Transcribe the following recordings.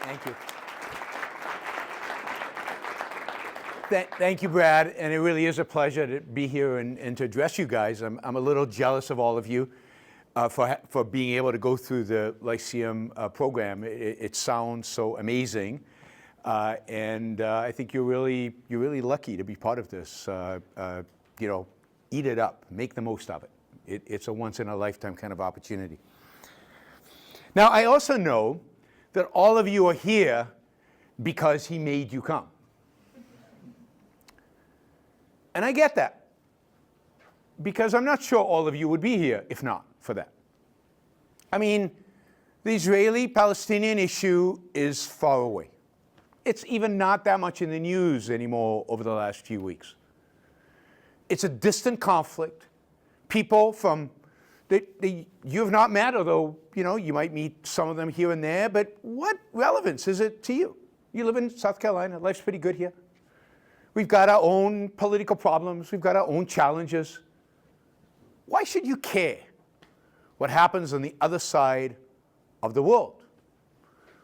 Thank you. Thank you, Brad, and it really is a pleasure to be here and to address you guys. I'm a little jealous of all of you for being able to go through the Lyceum program. It sounds so amazing, and I think you're really lucky to be part of this. You know, eat it up, make the most of it. It's a once-in-a-lifetime kind of opportunity. Now, I also know that all of you are here because he made you come. And I get that, because I'm not sure all of you would be here if not for that. I mean, the Israeli-Palestinian issue is far away. It's even not that much in the news anymore over the last few weeks. It's a distant conflict. People from, you have not met, although you might meet some of them here and there, but what relevance is it to you? You live in South Carolina, life's pretty good here. We've got our own political problems. We've got our own challenges. Why should you care what happens on the other side of the world?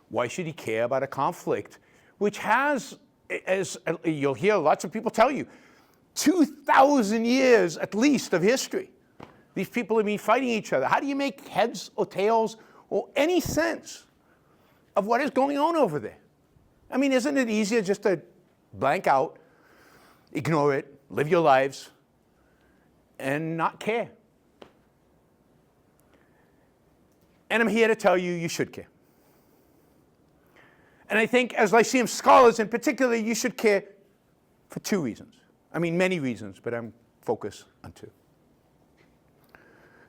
Why should you care about a conflict which has, as you'll hear lots of people tell you, 2,000 years at least of history? These people have been fighting each other. How do you make heads or tails or any sense of what is going on over there? I mean, isn't it easier just to blank out, ignore it, live your lives, and not care? And I'm here to tell you, you should care. And I think as Lyceum Scholars in particular, you should care for two reasons. I mean, many reasons, but I'm focused on two.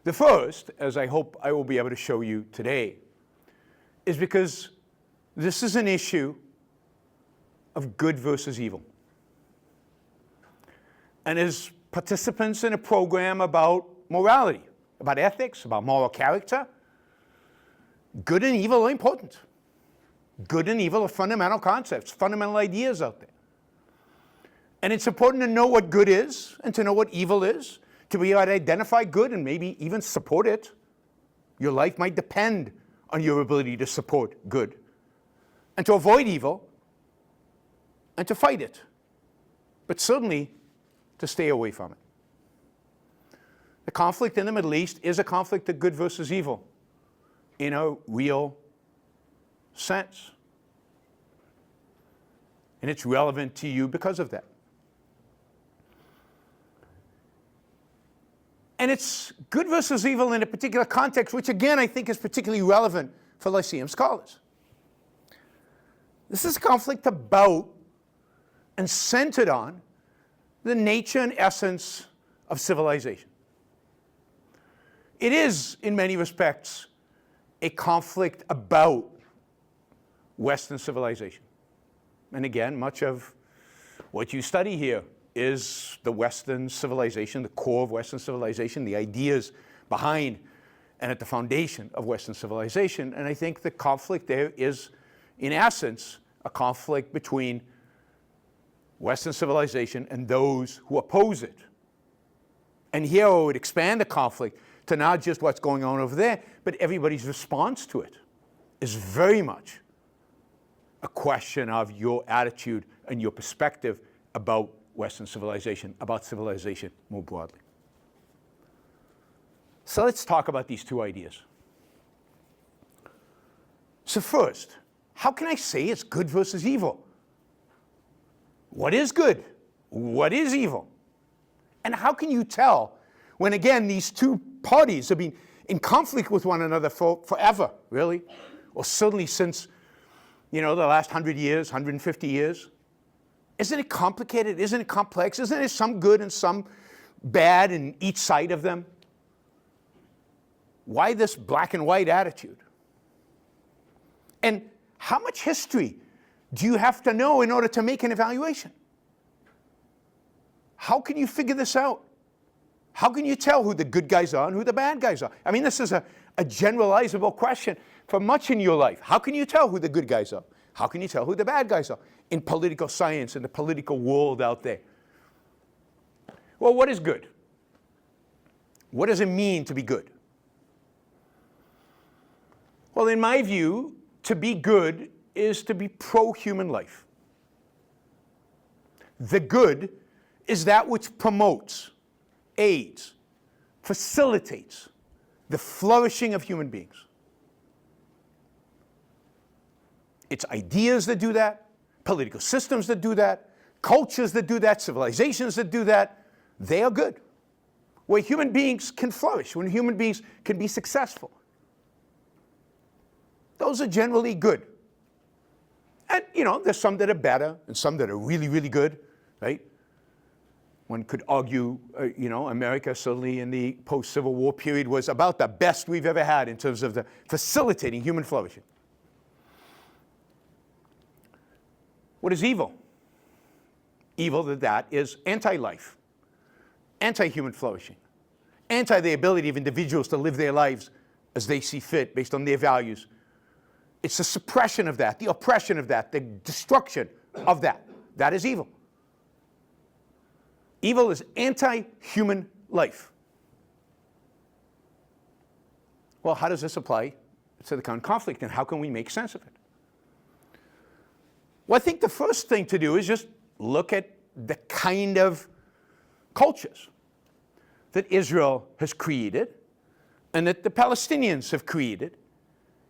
The first, as I hope I will be able to show you today, is because this is an issue of good versus evil. And as participants in a program about morality, about ethics, about moral character, good and evil are important. Good and evil are fundamental concepts, fundamental ideas out there. And it's important to know what good is and to know what evil is, to be able to identify good and maybe even support it. Your life might depend on your ability to support good, and to avoid evil, and to fight it, but certainly to stay away from it. The conflict in the Middle East is a conflict of good versus evil in a real sense. And it's relevant to you because of that. And it's good versus evil in a particular context, which again I think is particularly relevant for Lyceum Scholars. This is a conflict about and centered on the nature and essence of civilization. It is, in many respects, a conflict about Western civilization. And again, much of what you study here is the Western civilization, the core of Western civilization, the ideas behind and at the foundation of Western civilization. And I think the conflict there is, in essence, a conflict between Western civilization and those who oppose it. And here I would expand the conflict to not just what's going on over there, but everybody's response to it is very much a question of your attitude and your perspective about Western civilization, about civilization more broadly. So let's talk about these two ideas. So first, how can I say it's good versus evil? What is good? What is evil? And how can you tell when, again, these two parties have been in conflict with one another forever, really? Or certainly since, the last 100 years, 150 years? Isn't it complicated? Isn't it complex? Isn't there some good and some bad in each side of them? Why this black and white attitude? And how much history do you have to know in order to make an evaluation? How can you figure this out? How can you tell who the good guys are and who the bad guys are? I mean, this is a generalizable question for much in your life. How can you tell who the good guys are? How can you tell who the bad guys are in political science, in the political world out there? Well, what is good? What does it mean to be good? Well, in my view, to be good is to be pro-human life. The good is that which promotes, aids, facilitates the flourishing of human beings. It's ideas that do that, political systems that do that, cultures that do that, civilizations that do that. They are good. Where human beings can flourish, when human beings can be successful. Those are generally good. And, there's some that are better and some that are really, really good, right? One could argue, America, certainly in the post-Civil War period, was about the best we've ever had in terms of the facilitating human flourishing. What is evil? Evil that is anti-life, anti-human flourishing, anti the ability of individuals to live their lives as they see fit based on their values. It's the suppression of that, the oppression of that, the destruction of that. That is evil. Evil is anti-human life. Well, how does this apply to the current conflict, and how can we make sense of it? Well, I think the first thing to do is just look at the kind of cultures that Israel has created and that the Palestinians have created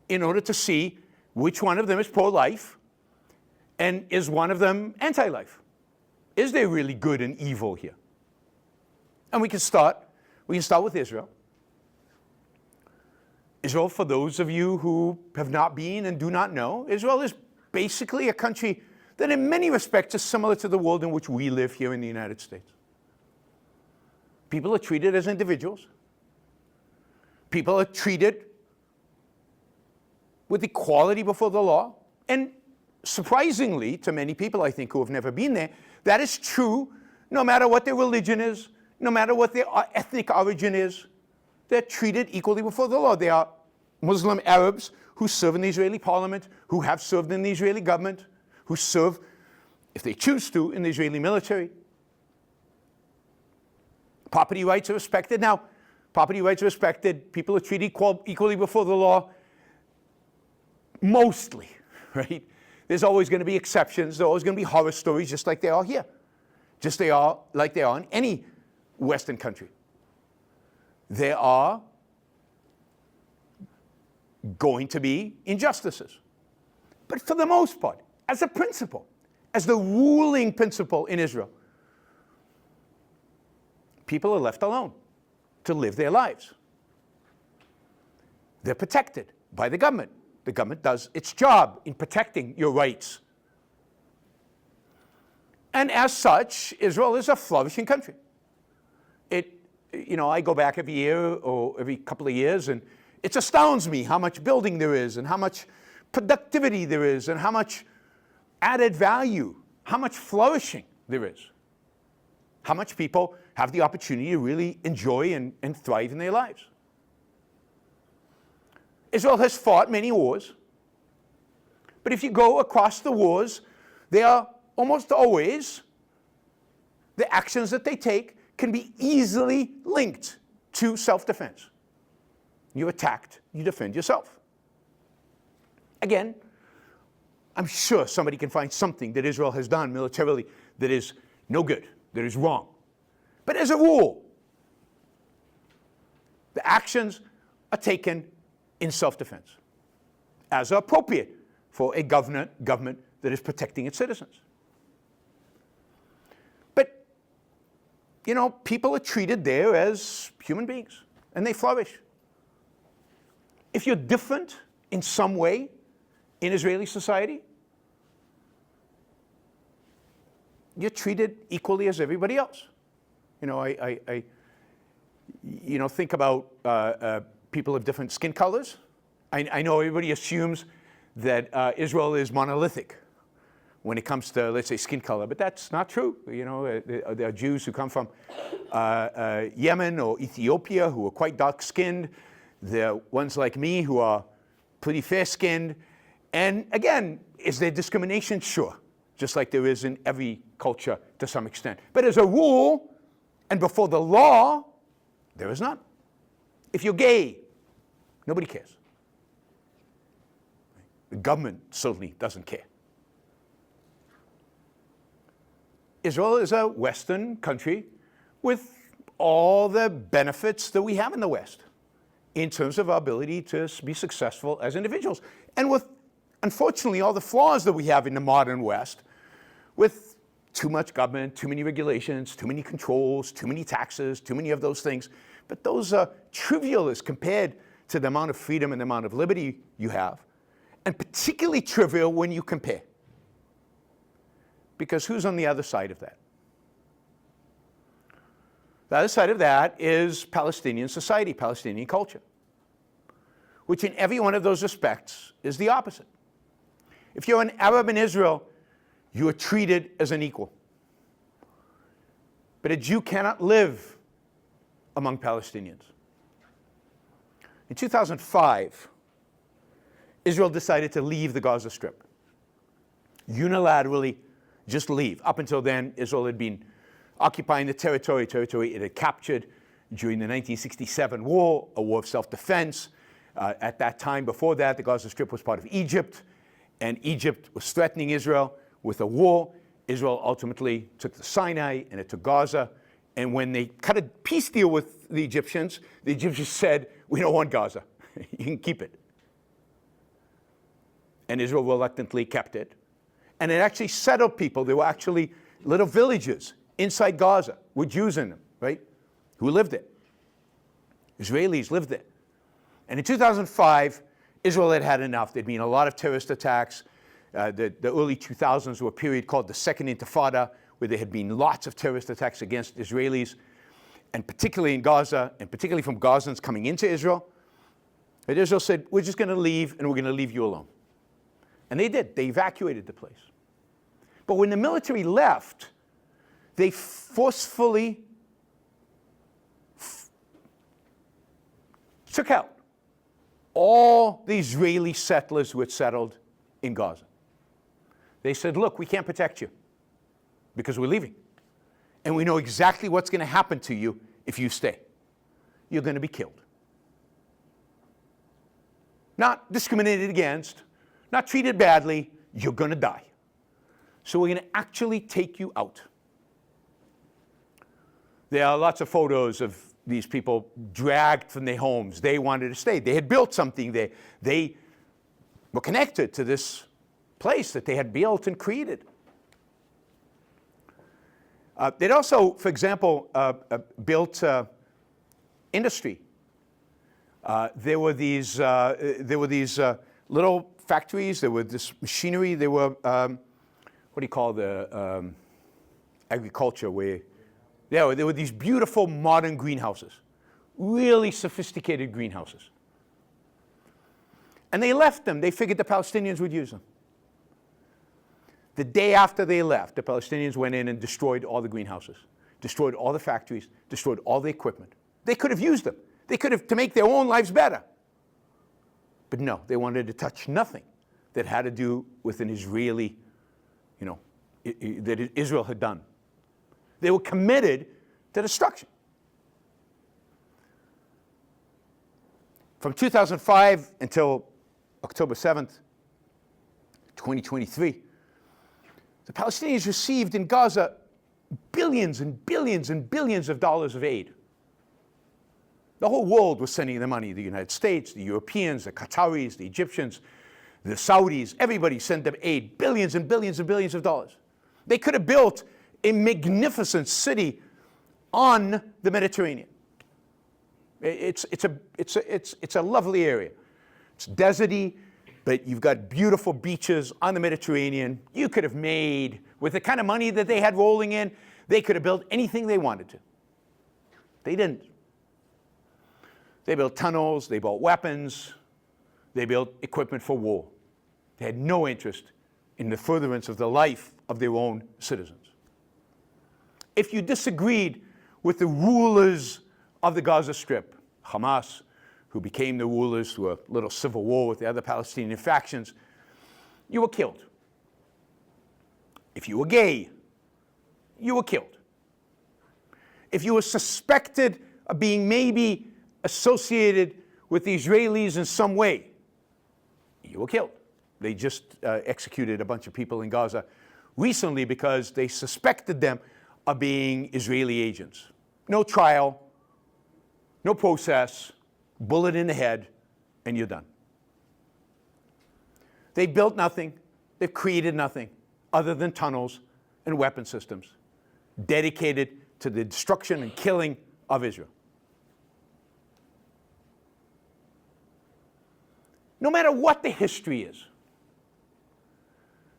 in order to see which one of them is pro-life and is one of them anti-life. Is there really good and evil here? And we can start with Israel. Israel, for those of you who have not been and do not know, Israel is basically a country that in many respects is similar to the world in which we live here in the United States. People are treated as individuals. People are treated with equality before the law. And surprisingly, to many people, I think, who have never been there, that is true no matter what their religion is, no matter what their ethnic origin is. They're treated equally before the law. They are Muslim Arabs who serve in the Israeli parliament, who have served in the Israeli government, who serve, if they choose to, in the Israeli military. Property rights are respected. Now, property rights are respected. People are treated equally before the law. Mostly, right? There's always going to be exceptions. There's always going to be horror stories, just like they are here. Just like they are in any Western country. There are going to be injustices. But for the most part, as a principle, as the ruling principle in Israel, people are left alone to live their lives. They're protected by the government. The government does its job in protecting your rights. And as such, Israel is a flourishing country. I go back every year or every couple of years, and it astounds me how much building there is, and how much productivity there is, and how much added value, how much flourishing there is. How much people have the opportunity to really enjoy and thrive in their lives. Israel has fought many wars, but if you go across the wars, they are almost always, the actions that they take can be easily linked to self-defense. You're attacked, you defend yourself. Again, I'm sure somebody can find something that Israel has done militarily that is no good, that is wrong. But as a rule, the actions are taken in self-defense, as appropriate for a government that is protecting its citizens. But, people are treated there as human beings, and they flourish. If you're different in some way in Israeli society, you're treated equally as everybody else. Think about people of different skin colors. I know everybody assumes that Israel is monolithic when it comes to, let's say, skin color, but that's not true. There are Jews who come from Yemen or Ethiopia who are quite dark-skinned. There are ones like me who are pretty fair-skinned. And again, is there discrimination? Sure, just like there is in every culture to some extent. But as a rule, and before the law, there is none. If you're gay, nobody cares. The government certainly doesn't care. Israel is a Western country with all the benefits that we have in the West in terms of our ability to be successful as individuals. And with, unfortunately, all the flaws that we have in the modern West, with too much government, too many regulations, too many controls, too many taxes, too many of those things. But those are trivial as compared to the amount of freedom and the amount of liberty you have. And particularly trivial when you compare. Because who's on the other side of that? The other side of that is Palestinian society, Palestinian culture, which in every one of those respects is the opposite. If you're an Arab in Israel, you are treated as an equal. But a Jew cannot live among Palestinians. In 2005, Israel decided to leave the Gaza Strip. Unilaterally, just leave. Up until then, Israel had been occupying the territory it had captured during the 1967 war, a war of self-defense. At that time, before that, the Gaza Strip was part of Egypt, and Egypt was threatening Israel with a war. Israel ultimately took the Sinai, and it took Gaza. And when they cut a peace deal with the Egyptians said, we don't want Gaza. You can keep it. And Israel reluctantly kept it. And it actually settled people. There were actually little villages inside Gaza with Jews in them, right, who lived there. Israelis lived there. And in 2005, Israel had had enough. There'd been a lot of terrorist attacks. The early 2000s were a period called the Second Intifada, where there had been lots of terrorist attacks against Israelis, and particularly in Gaza, and particularly from Gazans coming into Israel. And Israel said, we're just going to leave, and we're going to leave you alone. And they did. They evacuated the place. But when the military left, they forcefully took out all the Israeli settlers who had settled in Gaza. They said, look, we can't protect you because we're leaving. And we know exactly what's going to happen to you if you stay. You're going to be killed. Not discriminated against, not treated badly, you're going to die. So we're going to actually take you out. There are lots of photos of these people dragged from their homes. They wanted to stay. They had built something there. They were connected to this place that they had built and created. They'd also, for example, built industry. There were these little factories. There were this machinery. There were what do you call the agriculture where there were these beautiful modern greenhouses, really sophisticated greenhouses. And they left them. They figured the Palestinians would use them. The day after they left, the Palestinians went in and destroyed all the greenhouses, destroyed all the factories, destroyed all the equipment. They could have used them. They could have to make their own lives better. But no, they wanted to touch nothing that had to do with an Israeli, that Israel had done. They were committed to destruction. From 2005 until October 7th, 2023, the Palestinians received in Gaza billions and billions and billions of dollars of aid. The whole world was sending them money. The United States, the Europeans, the Qataris, the Egyptians, the Saudis, everybody sent them aid, billions and billions and billions of dollars. They could have built a magnificent city on the Mediterranean. It's a lovely area. It's deserty, but you've got beautiful beaches on the Mediterranean. You could have made, with the kind of money that they had rolling in, they could have built anything they wanted to. They didn't. They built tunnels, they built weapons, they built equipment for war. They had no interest in the furtherance of the life of their own citizens. If you disagreed with the rulers of the Gaza Strip, Hamas, who became the rulers through a little civil war with the other Palestinian factions, you were killed. If you were gay, you were killed. If you were suspected of being maybe associated with the Israelis in some way, you were killed. They just executed a bunch of people in Gaza recently because they suspected them of being Israeli agents. No trial, no process, bullet in the head, and you're done. They built nothing, they've created nothing other than tunnels and weapon systems dedicated to the destruction and killing of Israel. No matter what the history is,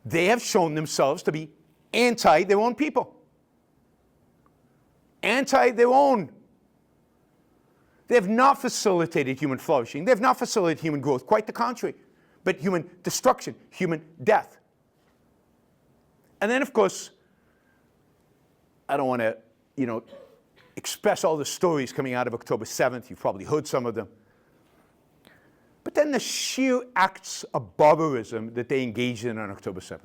they have shown themselves to be anti their own people, anti their own. They have not facilitated human flourishing. They have not facilitated human growth, quite the contrary, but human destruction, human death. And then, of course, I don't want to, express all the stories coming out of October 7th. You've probably heard some of them. But then the sheer acts of barbarism that they engaged in on October 7th.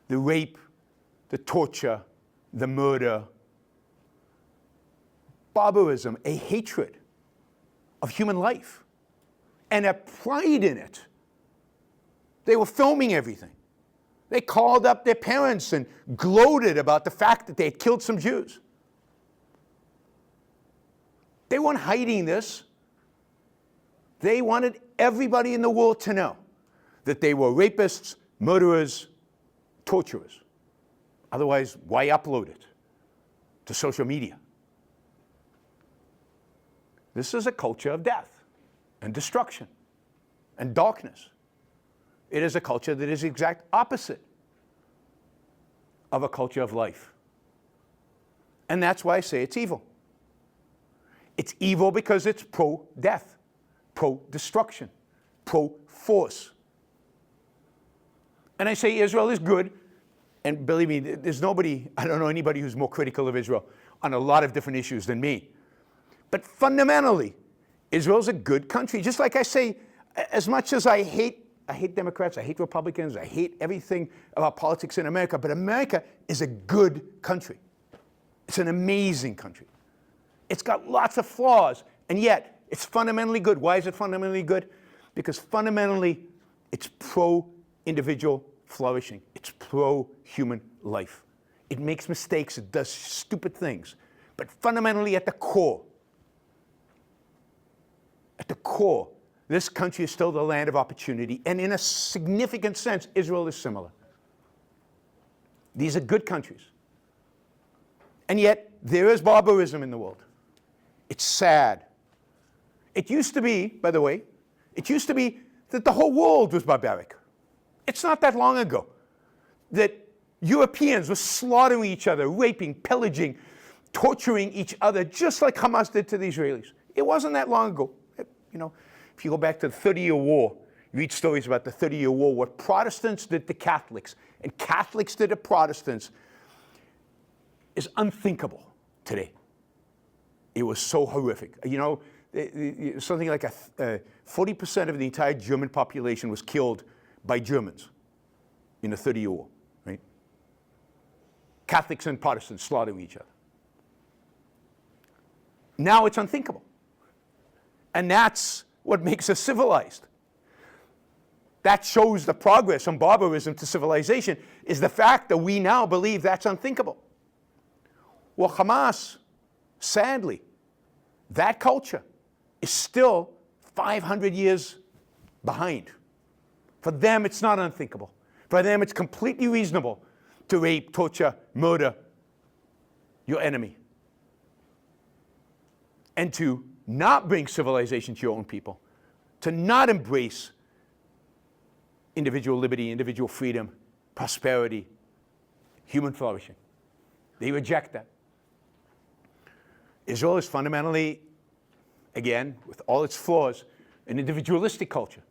The rape, the torture, the murder. Barbarism, a hatred of human life, and a pride in it. They were filming everything. They called up their parents and gloated about the fact that they had killed some Jews. They weren't hiding this. They wanted everybody in the world to know that they were rapists, murderers, torturers. Otherwise, why upload it to social media? This is a culture of death and destruction and darkness. It is a culture that is the exact opposite of a culture of life. And that's why I say it's evil. It's evil because it's pro-death, pro-destruction, pro-force. And I say Israel is good, and believe me, there's nobody, I don't know anybody who's more critical of Israel on a lot of different issues than me. But fundamentally, Israel's a good country. Just like I say, as much as I hate Democrats, I hate Republicans, I hate everything about politics in America, but America is a good country. It's an amazing country. It's got lots of flaws, and yet it's fundamentally good. Why is it fundamentally good? Because fundamentally, it's pro-individual flourishing. It's pro-human life. It makes mistakes, it does stupid things, but fundamentally at the core, this country is still the land of opportunity, and in a significant sense, Israel is similar. These are good countries. And yet, there is barbarism in the world. It's sad. It used to be, by the way, that the whole world was barbaric. It's not that long ago that Europeans were slaughtering each other, raping, pillaging, torturing each other, just like Hamas did to the Israelis. It wasn't that long ago. If you go back to the 30-Year War, you read stories about the 30-Year War, what Protestants did to Catholics, and Catholics did to Protestants, is unthinkable today. It was so horrific. Something like 40% of the entire German population was killed by Germans in the 30-Year War, right? Catholics and Protestants slaughtering each other. Now it's unthinkable. And that's what makes us civilized. That shows the progress from barbarism to civilization, is the fact that we now believe that's unthinkable. Well, Hamas, sadly, that culture is still 500 years behind. For them, it's not unthinkable. For them, it's completely reasonable to rape, torture, murder your enemy, and to not bring civilization to your own people, to not embrace individual liberty, individual freedom, prosperity, human flourishing. They reject that. Israel is fundamentally, again, with all its flaws, an individualistic culture.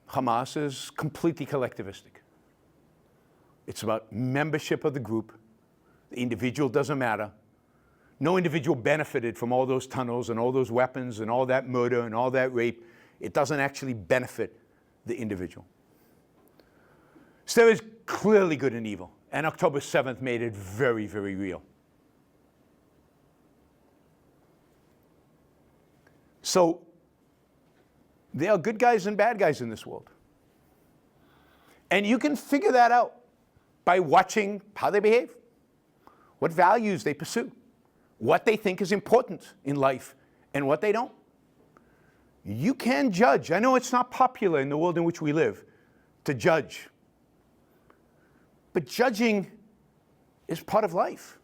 Hamas is completely collectivistic. It's about membership of the group. The individual doesn't matter. No individual benefited from all those tunnels and all those weapons and all that murder and all that rape. It doesn't actually benefit the individual. So there is clearly good and evil, and October 7th made it very, very real. So There are good guys and bad guys in this world. And you can figure that out by watching how they behave, what values they pursue, what they think is important in life, and what they don't. You can judge. I know it's not popular in the world in which we live to judge. But judging is part of life.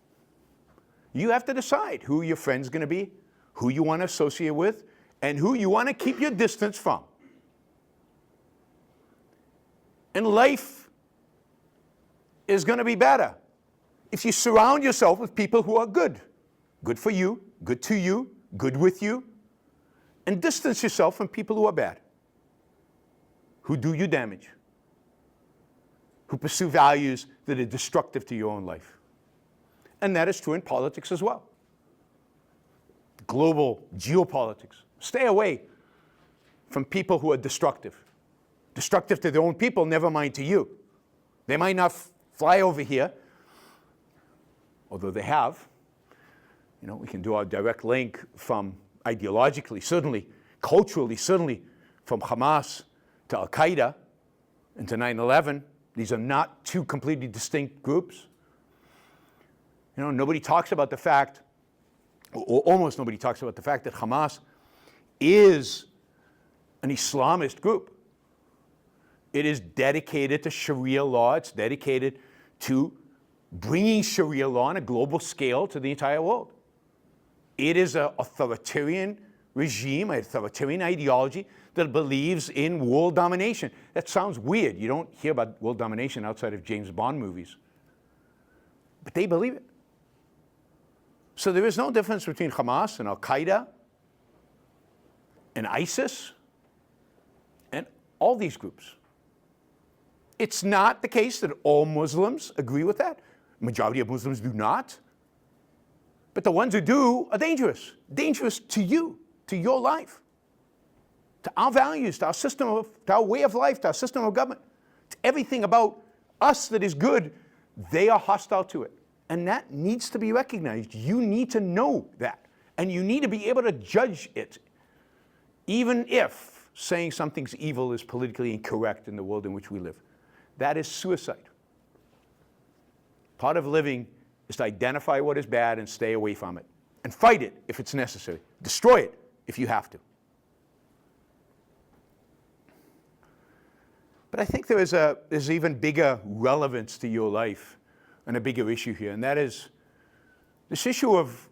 You have to decide who your friend's going to be, who you want to associate with, and who you want to keep your distance from. And life is going to be better if you surround yourself with people who are good. Good for you, good to you, good with you. And distance yourself from people who are bad, who do you damage, who pursue values that are destructive to your own life. And that is true in politics as well. Global geopolitics. Stay away from people who are destructive. Destructive to their own people, never mind to you. They might not fly over here, although they have. You know, we can do our direct link from ideologically, certainly, culturally, certainly, from Hamas to Al-Qaeda and to 9/11. These are not two completely distinct groups. You know, nobody talks about the fact, or almost nobody talks about the fact that Hamas is an Islamist group. It is dedicated to Sharia law. It's dedicated to bringing Sharia law on a global scale to the entire world. It is an authoritarian regime, an authoritarian ideology that believes in world domination. That sounds weird. You don't hear about world domination outside of James Bond movies. But they believe it. So there is no difference between Hamas and Al-Qaeda and ISIS and all these groups. It's not the case that all Muslims agree with that. The majority of Muslims do not. But the ones who do are dangerous. Dangerous to you, to your life, to our values, to our system to our way of life, to our system of government, to everything about us that is good. They are hostile to it. And that needs to be recognized. You need to know that. And you need to be able to judge it, even if saying something's evil is politically incorrect in the world in which we live. That is suicide. Part of living is to identify what is bad and stay away from it. And fight it if it's necessary. Destroy it if you have to. But I think there's even bigger relevance to your life and a bigger issue here, and that is this issue of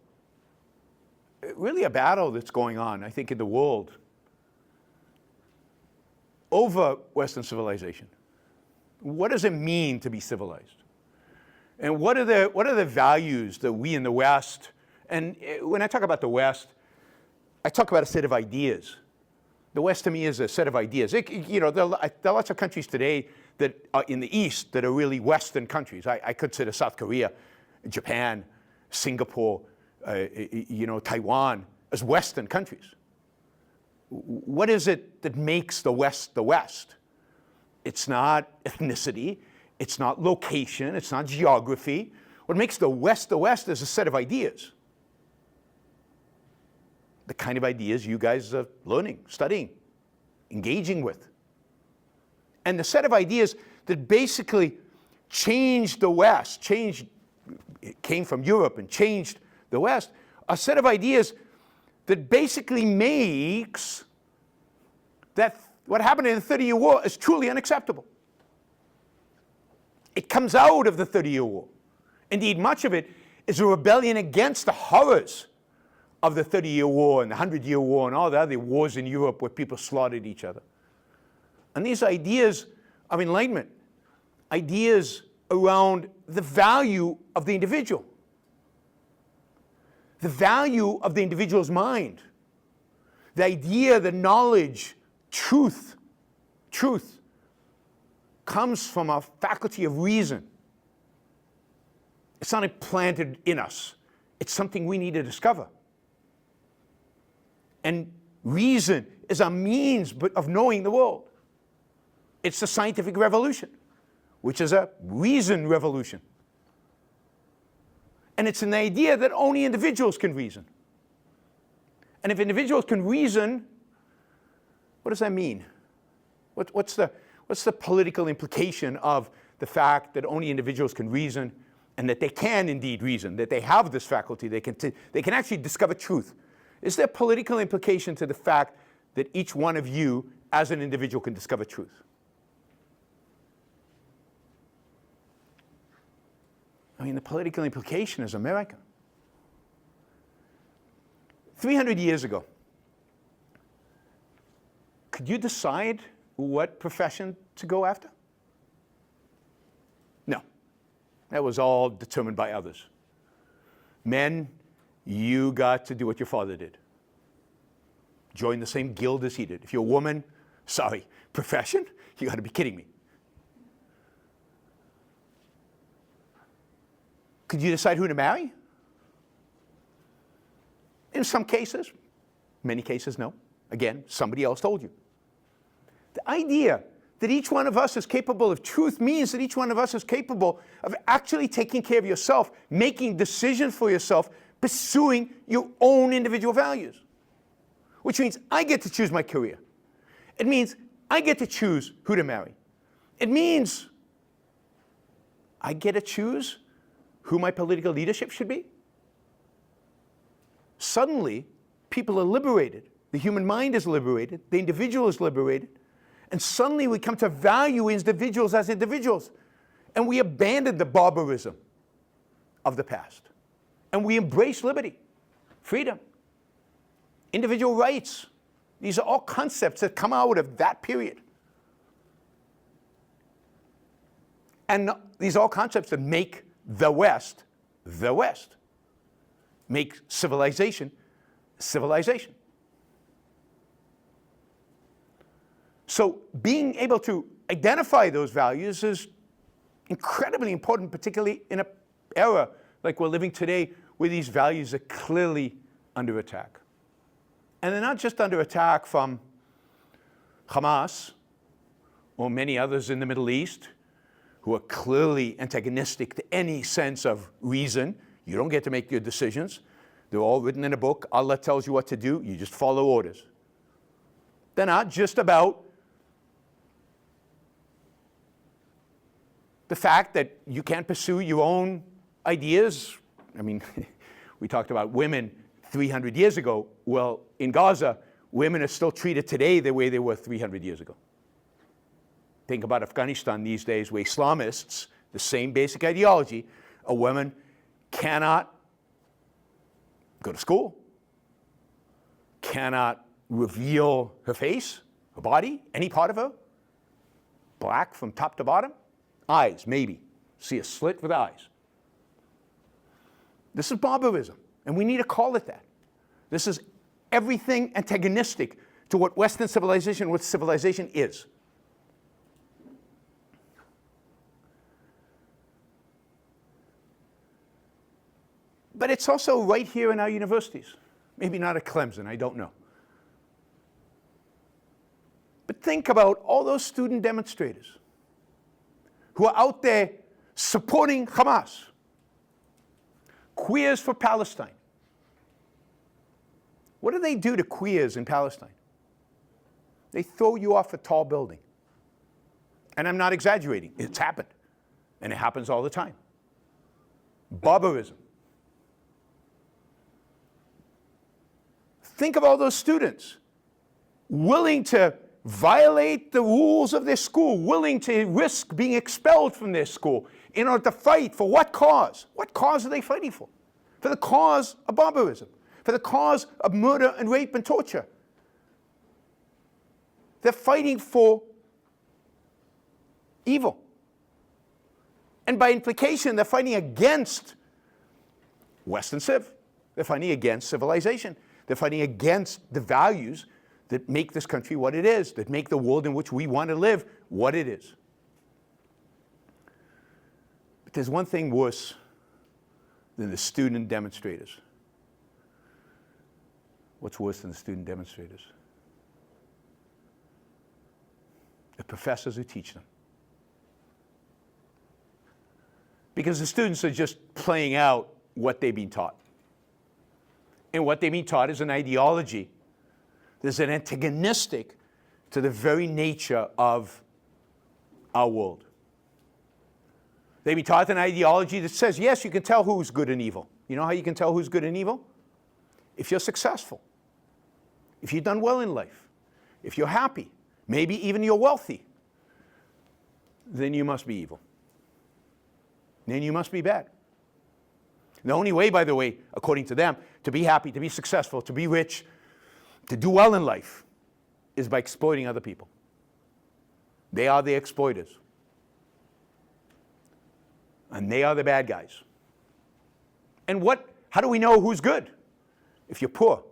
really a battle that's going on, I think, in the world over Western civilization. What does it mean to be civilized? And what are the values that we in the West, and when I talk about the West, I talk about a set of ideas. The West to me is a set of ideas. There are lots of countries today that are in the East that are really Western countries. I consider South Korea, Japan, Singapore, Taiwan as Western countries. What is it that makes the West the West? It's not ethnicity. It's not location. It's not geography. What makes the West is a set of ideas. The kind of ideas you guys are learning, studying, engaging with. And the set of ideas that basically changed the West, it came from Europe and changed the West, a set of ideas that basically makes that what happened in the 30-year war is truly unacceptable. It comes out of the 30-year war. Indeed, much of it is a rebellion against the horrors of the 30-year war and the 100-year war and all the other wars in Europe where people slaughtered each other. And these ideas of enlightenment, ideas around the value of the individual, the value of the individual's mind, the idea that knowledge, truth comes from a faculty of reason. It's not implanted in us. It's something we need to discover. And reason is a means of knowing the world. It's the scientific revolution, which is a reason revolution. And it's an idea that only individuals can reason. And if individuals can reason, What does that mean? What's the political implication of the fact that only individuals can reason, and that they can indeed reason, that they have this faculty, they can actually discover truth? Is there political implication to the fact that each one of you as an individual can discover truth? I mean, the political implication is America. 300 years ago, could you decide what profession to go after? No. That was all determined by others. Men, you got to do what your father did. Join the same guild as he did. If you're a woman, sorry, profession? You got to be kidding me. Could you decide who to marry? In some cases. Many cases, no. Again, somebody else told you. The idea that each one of us is capable of truth means that each one of us is capable of actually taking care of yourself, making decisions for yourself, pursuing your own individual values. Which means I get to choose my career. It means I get to choose who to marry. It means I get to choose who my political leadership should be. Suddenly, people are liberated. The human mind is liberated. The individual is liberated. And suddenly we come to value individuals as individuals. And we abandon the barbarism of the past. And we embrace liberty, freedom, individual rights. These are all concepts that come out of that period. And these are all concepts that make the West, make civilization, civilization. So being able to identify those values is incredibly important, particularly in an era like we're living today, where these values are clearly under attack. And they're not just under attack from Hamas or many others in the Middle East who are clearly antagonistic to any sense of reason. You don't get to make your decisions. They're all written in a book. Allah tells you what to do. You just follow orders. They're not just about the fact that you can't pursue your own ideas. I mean, we talked about women 300 years ago. Well, in Gaza, women are still treated today the way they were 300 years ago. Think about Afghanistan these days, where Islamists, the same basic ideology, a woman cannot go to school, cannot reveal her face, her body, any part of her, black from top to bottom, eyes, maybe, see a slit with eyes. This is barbarism, and we need to call it that. This is everything antagonistic to what Western civilization, what civilization is. But it's also right here in our universities. Maybe not at Clemson, I don't know. But think about all those student demonstrators who are out there supporting Hamas, Queers for Palestine. What do they do to queers in Palestine? They throw you off a tall building. And I'm not exaggerating. It's happened. And it happens all the time. Barbarism. Think of all those students willing to violate the rules of their school, willing to risk being expelled from their school in order to fight for what cause? What cause are they fighting for? For the cause of barbarism, for the cause of murder and rape and torture. They're fighting for evil. And by implication, they're fighting against Western civ. They're fighting against civilization. They're fighting against the values that make this country what it is, that make the world in which we want to live what it is. But there's one thing worse than the student demonstrators. What's worse than the student demonstrators? The professors who teach them. Because the students are just playing out what they've been taught. And what they've been taught is an ideology. There's an antagonistic to the very nature of our world. They've been taught an ideology that says, yes, you can tell who's good and evil. You know how you can tell who's good and evil? If you're successful, if you've done well in life, if you're happy, maybe even you're wealthy, then you must be evil. Then you must be bad. The only way, by the way, according to them, to be happy, to be successful, to be rich, to do well in life, is by exploiting other people. They are the exploiters. And they are the bad guys. And how do we know who's good? If you're poor,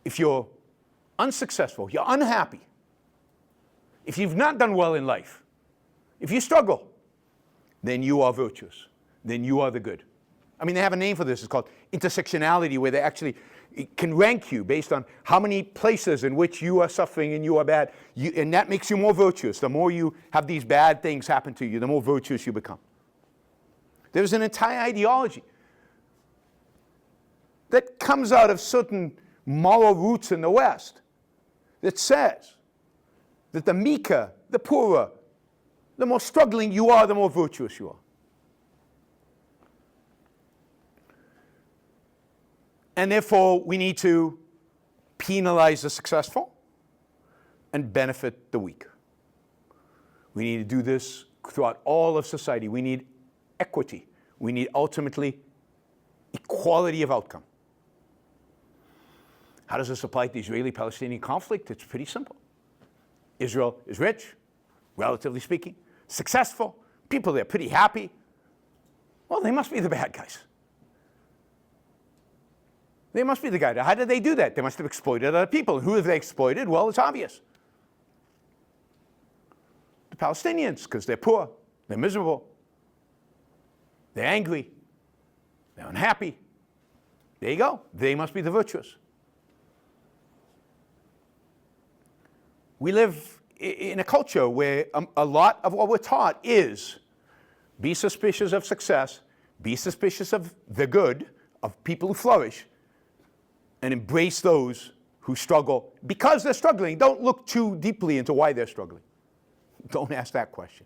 if you're unsuccessful, you're unhappy, if you've not done well in life, if you struggle, then you are virtuous. Then you are the good. I mean, they have a name for this. It's called intersectionality, where they actually can rank you based on how many places in which you are suffering and you are bad. And that makes you more virtuous. The more you have these bad things happen to you, the more virtuous you become. There's an entire ideology that comes out of certain moral roots in the West that says that the meeker, the poorer, the more struggling you are, the more virtuous you are. And therefore, we need to penalize the successful and benefit the weak. We need to do this throughout all of society. We need equity. We need, ultimately, equality of outcome. How does this apply to the Israeli-Palestinian conflict? It's pretty simple. Israel is rich, relatively speaking, successful, people there pretty happy. Well, they must be the bad guys. They must be the guy. How did they do that? They must have exploited other people. Who have they exploited? Well, it's obvious. The Palestinians, because they're poor, they're miserable, they're angry, they're unhappy. There you go. They must be the virtuous. We live in a culture where a lot of what we're taught is be suspicious of success, be suspicious of the good, of people who flourish, and embrace those who struggle. Because they're struggling, don't look too deeply into why they're struggling. Don't ask that question.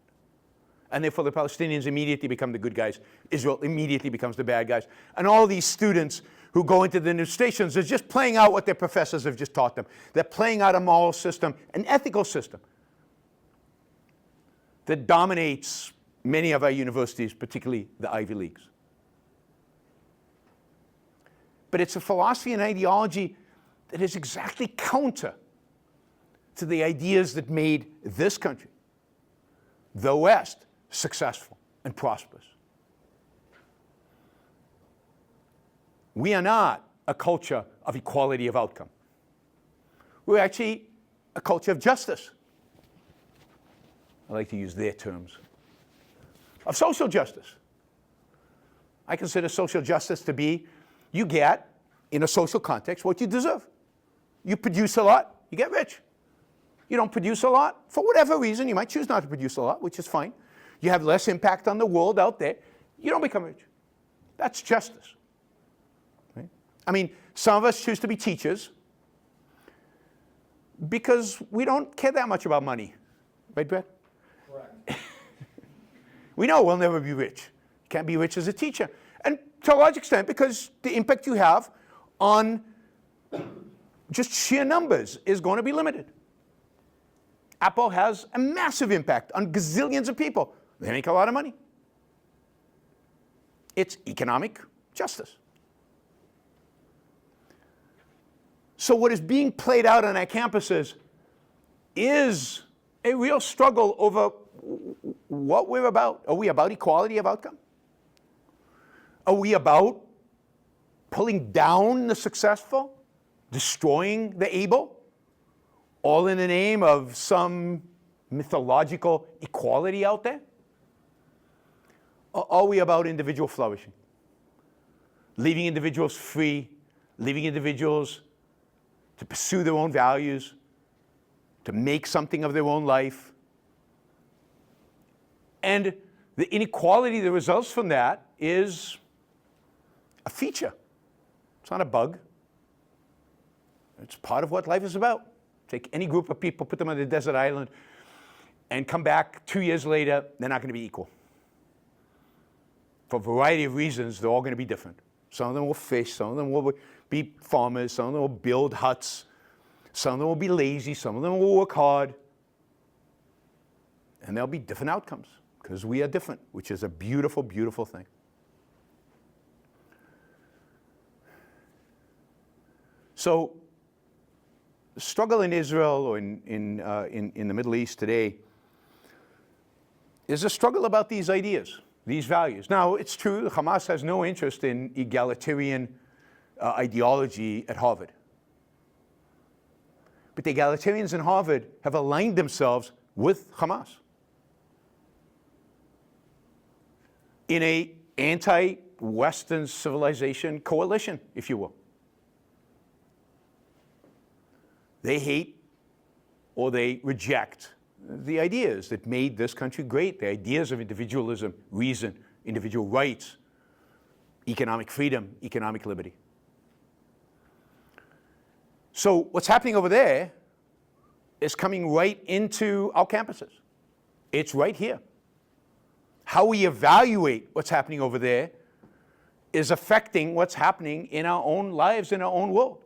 And therefore the Palestinians immediately become the good guys. Israel immediately becomes the bad guys. And all these students who go into the demonstrations are just playing out what their professors have just taught them. They're playing out a moral system, an ethical system that dominates many of our universities, particularly the Ivy Leagues. But it's a philosophy and ideology that is exactly counter to the ideas that made this country, the West, successful and prosperous. We are not a culture of equality of outcome. We're actually a culture of justice. I like to use their terms. Of social justice. I consider social justice to be you get, in a social context, what you deserve. You produce a lot, you get rich. You don't produce a lot, for whatever reason, you might choose not to produce a lot, which is fine. You have less impact on the world out there, you don't become rich. That's justice. Right? I mean, some of us choose to be teachers because we don't care that much about money. Right, Brett? Correct. We know we'll never be rich. You can't be rich as a teacher. And to a large extent, because the impact you have on just sheer numbers is going to be limited. Apple has a massive impact on gazillions of people. They make a lot of money. It's economic justice. So what is being played out on our campuses is a real struggle over what we're about. Are we about equality of outcome? Are we about pulling down the successful, destroying the able, all in the name of some mythological equality out there? Or are we about individual flourishing? Leaving individuals free, leaving individuals to pursue their own values, to make something of their own life. And the inequality that results from that is a feature. It's not a bug. It's part of what life is about. Take any group of people, put them on a desert island, and come back 2 years later, they're not going to be equal. For a variety of reasons, they're all going to be different. Some of them will fish, some of them will be farmers, some of them will build huts, some of them will be lazy, some of them will work hard. And there'll be different outcomes, because we are different, which is a beautiful, beautiful thing. So, the struggle in Israel or in the Middle East today is a struggle about these ideas, these values. Now, it's true, Hamas has no interest in egalitarian ideology at Harvard. But the egalitarians in Harvard have aligned themselves with Hamas in an anti-Western civilization coalition, if you will. They hate or they reject the ideas that made this country great, the ideas of individualism, reason, individual rights, economic freedom, economic liberty. So what's happening over there is coming right into our campuses. It's right here. How we evaluate what's happening over there is affecting what's happening in our own lives, in our own world.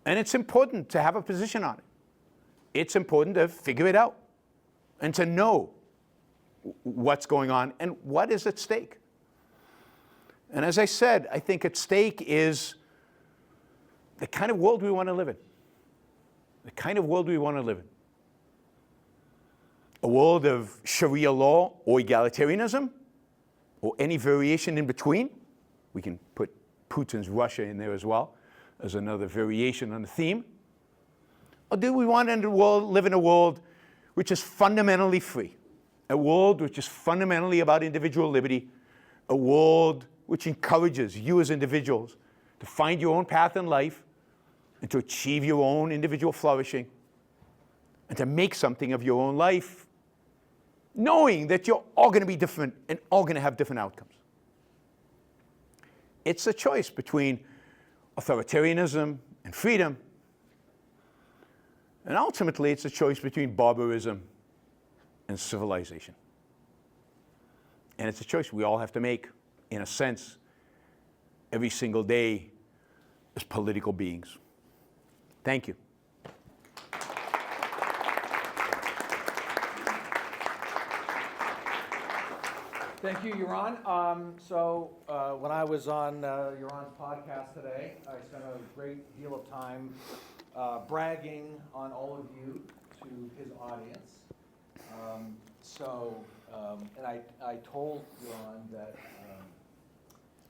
And it's important to have a position on it. It's important to figure it out and to know what's going on and what is at stake. And as I said, I think at stake is the kind of world we want to live in. The kind of world we want to live in. A world of Sharia law or egalitarianism or any variation in between. We can put Putin's Russia in there as well as another variation on the theme. Or do we want to live in a world which is fundamentally free? A world which is fundamentally about individual liberty. A world which encourages you as individuals to find your own path in life and to achieve your own individual flourishing and to make something of your own life, knowing that you're all going to be different and all going to have different outcomes. It's a choice between authoritarianism and freedom. And ultimately, it's a choice between barbarism and civilization. And it's a choice we all have to make, in a sense, every single day as political beings. Thank you. Thank you, Yaron. When I was on Yaron's podcast today, I spent a great deal of time bragging on all of you to his audience. And I told Yaron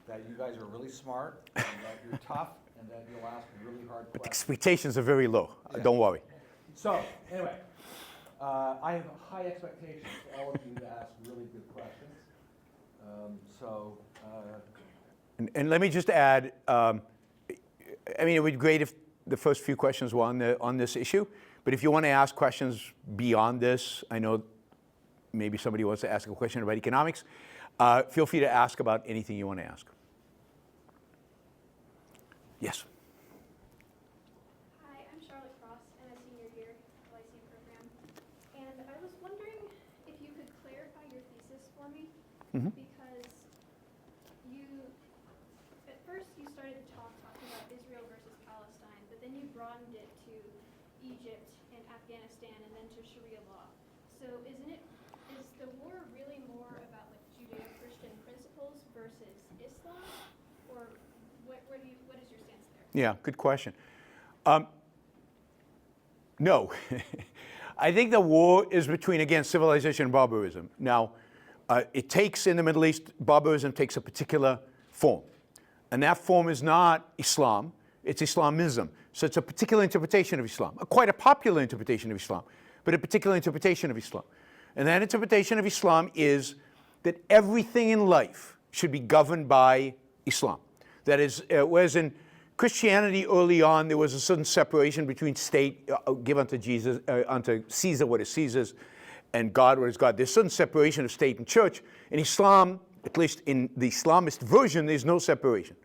that you guys are really smart, and that you're tough, and that you'll ask really hard questions. Expectations are very low. Yeah. Don't worry. So, anyway, I have high expectations for all of you to ask really good questions. And let me just add, I mean, it would be great if the first few questions were on this issue, but if you want to ask questions beyond this, I know maybe somebody wants to ask a question about economics, feel free to ask about anything you want to ask. Yes? Hi, I'm Charlotte Cross, and I'm a senior here at the Lyceum program. And I was wondering if you could clarify your thesis for me, because at first you started the talk talking about Israel versus Palestine, but then you broadened it to Egypt and Afghanistan and then to Sharia law. So is the war really more about like Judeo-Christian principles versus Islam, or what is your stance there? Yeah, good question. No. I think the war is between, again, civilization and barbarism. Now, it takes, in the Middle East, barbarism takes a particular form. And that form is not Islam, it's Islamism. So it's a particular interpretation of Islam, quite a popular interpretation of Islam, but a particular interpretation of Islam. And that interpretation of Islam is that everything in life should be governed by Islam. That is, whereas in Christianity early on, there was a certain separation between state, give unto Caesar what is Caesar's, and God what is God. There's a certain separation of state and church. In Islam, at least in the Islamist version, there's no separation.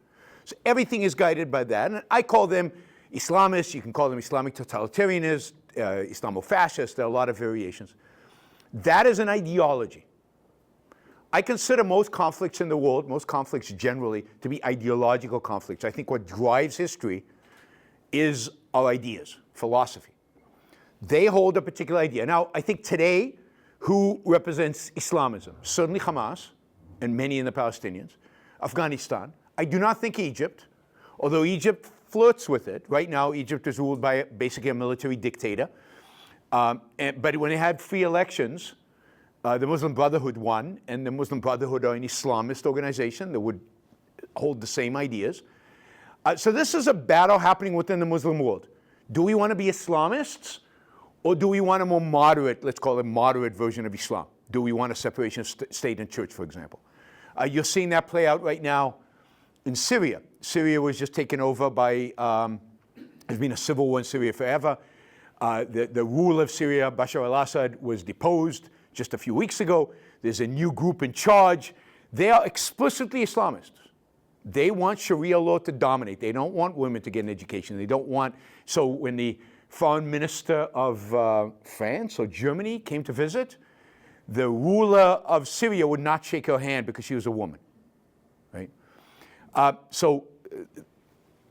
So everything is guided by that. And I call them Islamists, you can call them Islamic totalitarianists, Islamo-fascists, there are a lot of variations. That is an ideology. I consider most conflicts in the world, most conflicts generally, to be ideological conflicts. I think what drives history is our ideas, philosophy. They hold a particular idea. Now, I think today, who represents Islamism? Certainly Hamas, and many in the Palestinians. Afghanistan. I do not think Egypt, although Egypt flirts with it. Right now, Egypt is ruled by basically a military dictator. But when they had free elections, the Muslim Brotherhood won, and the Muslim Brotherhood are an Islamist organization that would hold the same ideas. So this is a battle happening within the Muslim world. Do we want to be Islamists, or do we want a more moderate, let's call it moderate version of Islam? Do we want a separation of state and church, for example? You're seeing that play out right now in Syria. Syria was just taken over by, there's been a civil war in Syria forever. The ruler of Syria, Bashar al-Assad, was deposed just a few weeks ago. There's a new group in charge. They are explicitly Islamists. They want Sharia law to dominate. They don't want women to get an education. They don't want, so when the foreign minister of France or Germany came to visit, the ruler of Syria would not shake her hand because she was a woman, right? So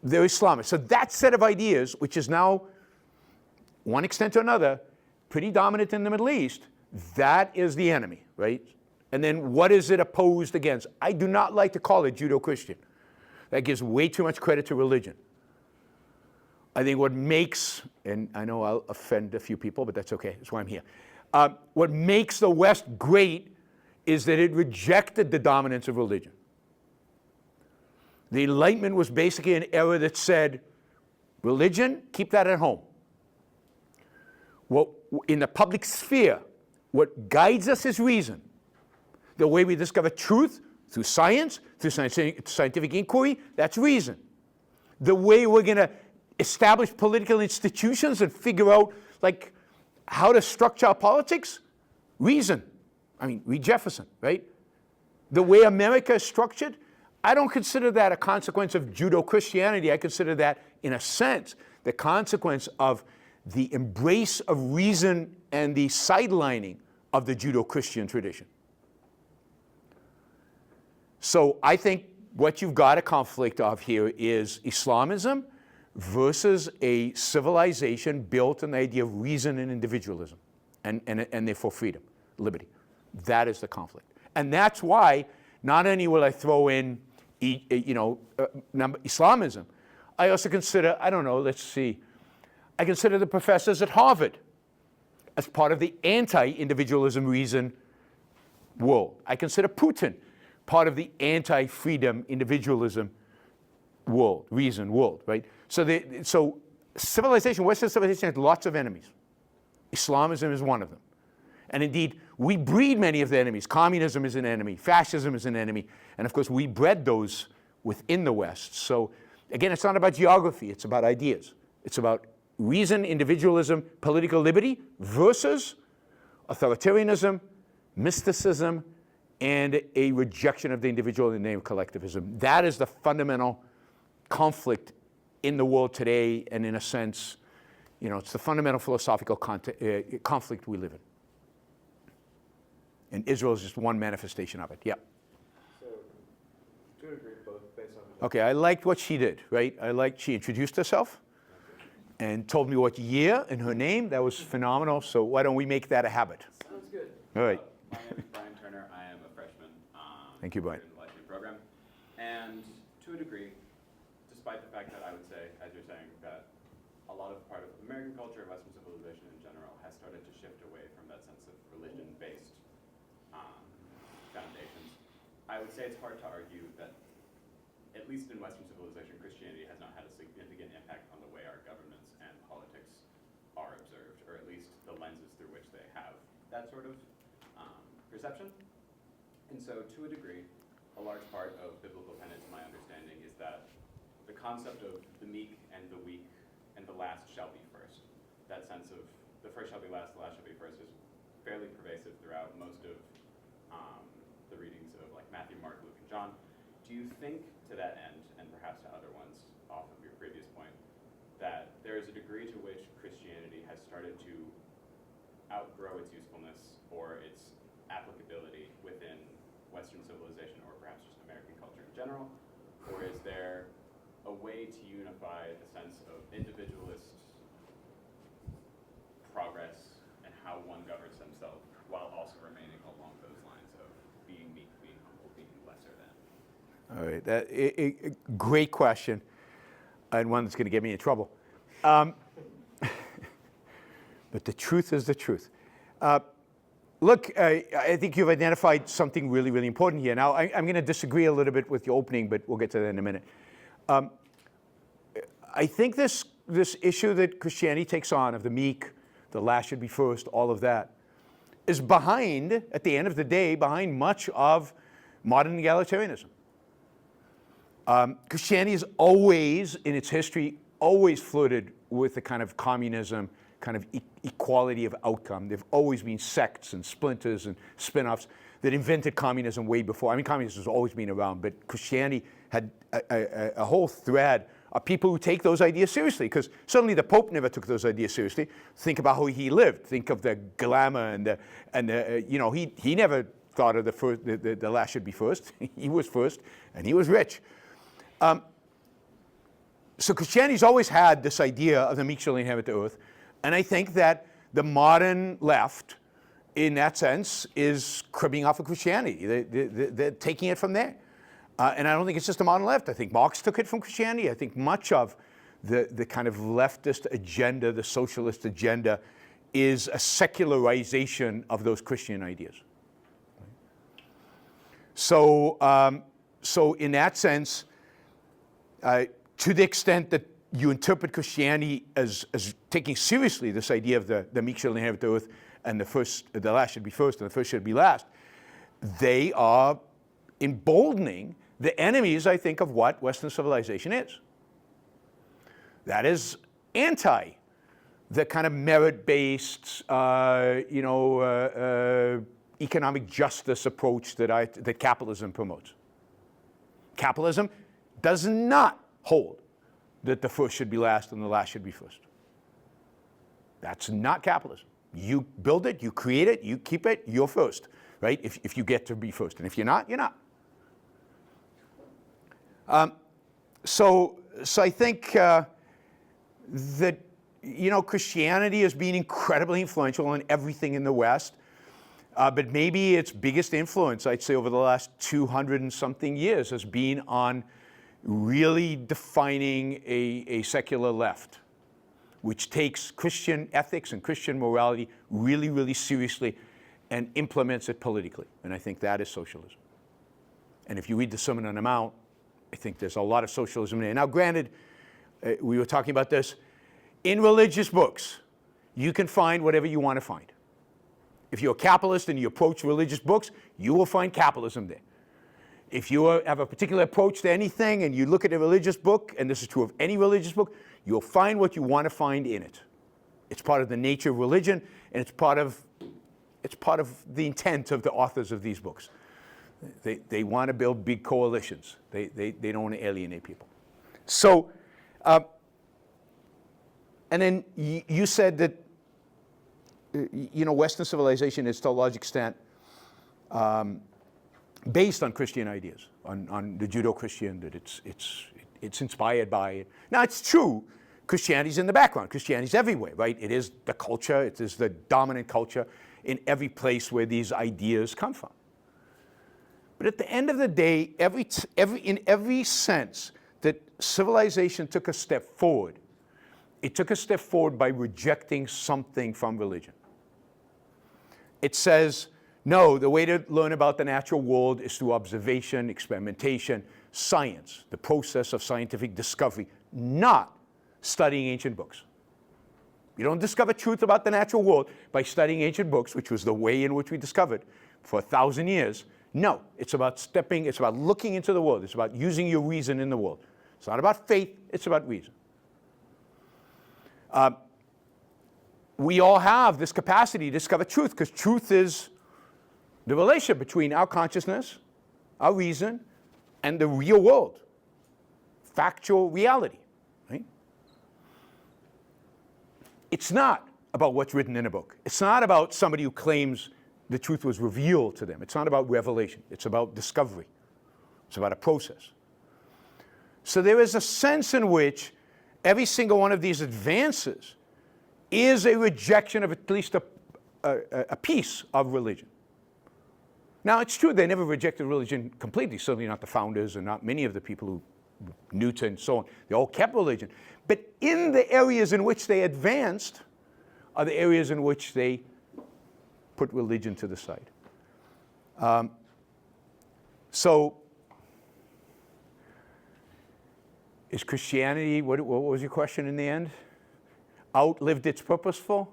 they're Islamists. So that set of ideas, which is now, one extent or another, pretty dominant in the Middle East, that is the enemy, right? And then what is it opposed against? I do not like to call it Judeo-Christian. That gives way too much credit to religion. I think what makes, and I know I'll offend a few people, but that's okay, that's why I'm here. What makes the West great is that it rejected the dominance of religion. The Enlightenment was basically an era that said, religion, keep that at home. Well, in the public sphere, what guides us is reason. The way we discover truth, through science, through scientific inquiry, that's reason. The way we're going to establish political institutions and figure out, like, how to structure our politics, reason. I mean, read Jefferson, right? The way America is structured, I don't consider that a consequence of Judeo-Christianity. I consider that, in a sense, the consequence of the embrace of reason and the sidelining of the Judeo-Christian tradition. So I think what you've got a conflict of here is Islamism versus a civilization built on the idea of reason and individualism, and therefore freedom, liberty. That is the conflict. And that's why not only will I throw in, Islamism, I also consider, I don't know, let's see, I consider the professors at Harvard as part of the anti-individualism reason world. I consider Putin part of the anti-freedom individualism world, reason world, right? So civilization, Western civilization has lots of enemies. Islamism is one of them. And indeed, we breed many of the enemies. Communism is an enemy. Fascism is an enemy. And of course, we bred those within the West. So again, it's not about geography. It's about ideas. It's about reason, individualism, political liberty versus authoritarianism, mysticism, and a rejection of the individual in the name of collectivism. That is the fundamental conflict in the world today, and in a sense, it's the fundamental philosophical conflict we live in. And Israel is just one manifestation of it. Yeah. So, to a degree, both based on. Okay, I liked what she did, right? She introduced herself and told me what year and her name. That was phenomenal. So why don't we make that a habit? Sounds good. All right. My name is Brian Turner. I am a freshman. Thank you, Brian. In the Lyceum program. And to a degree, despite the fact that I would say, as you're saying, that a lot of part of American culture and Western civilization in general has started to shift away from that sense of religion-based foundations, I would say it's hard to argue that, at least in Western civilization, Christianity has not had a significant impact on the way our governments and politics are observed, or at least the lenses through which they have that sort of perception. And so, to a degree, a large part of biblical tenets, my understanding, is that the concept of the meek and the weak and the last shall be first. That sense of the first shall be last, the last shall be first is fairly pervasive throughout most of the readings of like Matthew, Mark, Luke, and John. Do you think to that end, and perhaps to other ones off of your previous point, that outgrow its usefulness or its applicability within Western civilization or perhaps just American culture in general? Or is there a way to unify the sense of individualist progress and how one governs themselves while also remaining along those lines of being meek, being humble, being lesser than? All right, great question, and one that's going to get me in trouble. But the truth is the truth. Look, I think you've identified something really, really important here. Now, I'm going to disagree a little bit with your opening, but we'll get to that in a minute. I think this issue that Christianity takes on of the meek, the last should be first, all of that, is behind, at the end of the day, behind much of modern egalitarianism. Christianity has always, in its history, always flirted with the kind of communism, kind of equality of outcome. There have always been sects and splinters and spin-offs that invented communism way before. I mean, communism has always been around, but Christianity had a whole thread of people who take those ideas seriously, because certainly the Pope never took those ideas seriously. Think about how he lived. Think of the glamour and he never thought of the last should be first. He was first, and he was rich. So Christianity's always had this idea of the meek shall inherit the earth, and I think that the modern left, in that sense, is cribbing off of Christianity. They're taking it from there. And I don't think it's just the modern left. I think Marx took it from Christianity. I think much of the kind of leftist agenda, the socialist agenda, is a secularization of those Christian ideas. So in that sense, to the extent that you interpret Christianity as taking seriously this idea of the meek shall inherit the earth, and the last should be first, and the first should be last, they are emboldening the enemies, I think, of what Western civilization is. That is anti the kind of merit-based, economic justice approach that capitalism promotes. Capitalism does not hold that the first should be last and the last should be first. That's not capitalism. You build it, you create it, you keep it, you're first, right? If you get to be first. And if you're not, you're not. So I think that, Christianity has been incredibly influential on everything in the West. But maybe its biggest influence, I'd say, over the last 200 and something years has been on really defining a secular left, which takes Christian ethics and Christian morality really, really seriously and implements it politically. And I think that is socialism. And if you read the Sermon on the Mount, I think there's a lot of socialism there. Now, granted, we were talking about this, in religious books, you can find whatever you want to find. If you're a capitalist and you approach religious books, you will find capitalism there. If you have a particular approach to anything and you look at a religious book, and this is true of any religious book, you'll find what you want to find in it. It's part of the nature of religion, and it's part of the intent of the authors of these books. They want to build big coalitions. They don't want to alienate people. So, and then you said that Western civilization is to a large extent based on Christian ideas, on the Judeo-Christian, that it's inspired by it. Now, it's true, Christianity's in the background. Christianity's everywhere, right? It is the culture. It is the dominant culture in every place where these ideas come from. But at the end of the day, in every sense that civilization took a step forward, it took a step forward by rejecting something from religion. It says, no, the way to learn about the natural world is through observation, experimentation, science, the process of scientific discovery, not studying ancient books. You don't discover truth about the natural world by studying ancient books, which was the way in which we discovered for 1,000 years. No, it's about looking into the world. It's about using your reason in the world. It's not about faith, it's about reason. We all have this capacity to discover truth, because truth is the relationship between our consciousness, our reason, and the real world, factual reality. Right? It's not about what's written in a book. It's not about somebody who claims the truth was revealed to them. It's not about revelation. It's about discovery. It's about a process. So there is a sense in which every single one of these advances is a rejection of at least a piece of religion. Now, it's true they never rejected religion completely, certainly not the founders and not many of the people who, Newton and so on. They all kept religion. But in the areas in which they advanced are the areas in which they put religion to the side. So, is Christianity, what was your question in the end? Outlived its purpose for?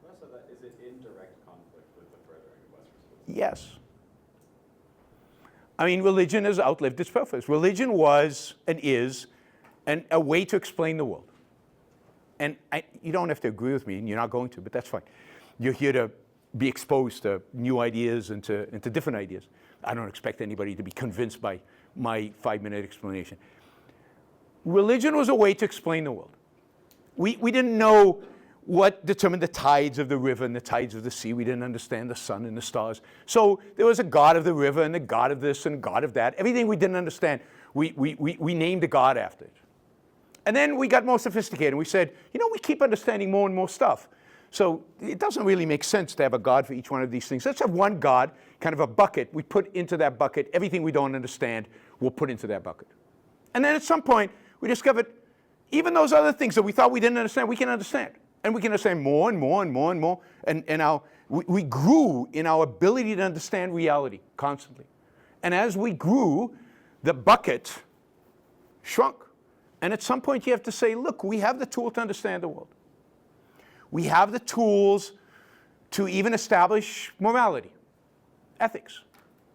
Also, is it in direct conflict with the furthering of Western civilization? Yes. I mean, religion has outlived its purpose. Religion was and is a way to explain the world. And you don't have to agree with me, and you're not going to, but that's fine. You're here to be exposed to new ideas and to different ideas. I don't expect anybody to be convinced by my 5-minute explanation. Religion was a way to explain the world. We didn't know what determined the tides of the river and the tides of the sea. We didn't understand the sun and the stars. So there was a god of the river and a god of this and a god of that. Everything we didn't understand, we named a god after it. And then we got more sophisticated and we said, you know, we keep understanding more and more stuff. So it doesn't really make sense to have a god for each one of these things. Let's have one god, kind of a bucket. We put into that bucket everything we don't understand, we'll put into that bucket. And then at some point, we discovered even those other things that we thought we didn't understand, we can understand. And we can understand more and more and more and more. And we grew in our ability to understand reality constantly. And as we grew, the bucket shrunk. And at some point you have to say, look, we have the tool to understand the world. We have the tools to even establish morality, ethics,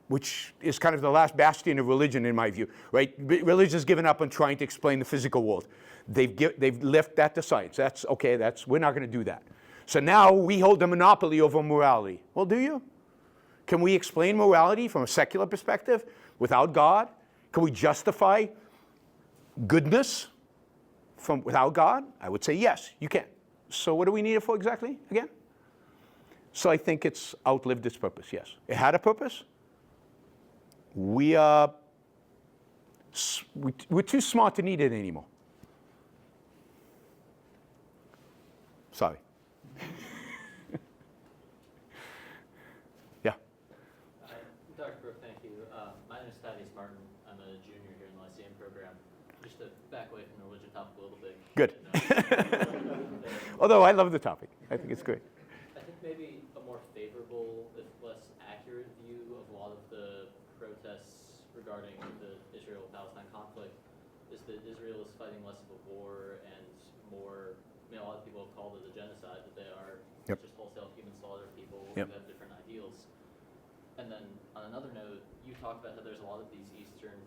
which is kind of the last bastion of religion in my view, right? Religion's given up on trying to explain the physical world. They've left that to science. That's okay, we're not going to do that. So now we hold the monopoly over morality. Well, do you? Can we explain morality from a secular perspective without God? Can we justify goodness without God? I would say yes, you can. So what do we need it for exactly, again? So I think it's outlived its purpose, yes. It had a purpose. We're too smart to need it anymore. Sorry. Yeah. Dr. Brook, thank you. My name is Thaddeus Martin. I'm a junior here in the Lyceum program. Just to back away from the religion topic a little bit. Good. Although I love the topic. I think it's great. I think maybe a more favorable, if less accurate view of a lot of the protests regarding the Israel-Palestine conflict is that Israel is fighting less of a war and more, a lot of people have called it a genocide, that they are Yep. just wholesale human slaughter of people Yep. who have different ideals. And then on another note, you talked about how there's a lot of these Eastern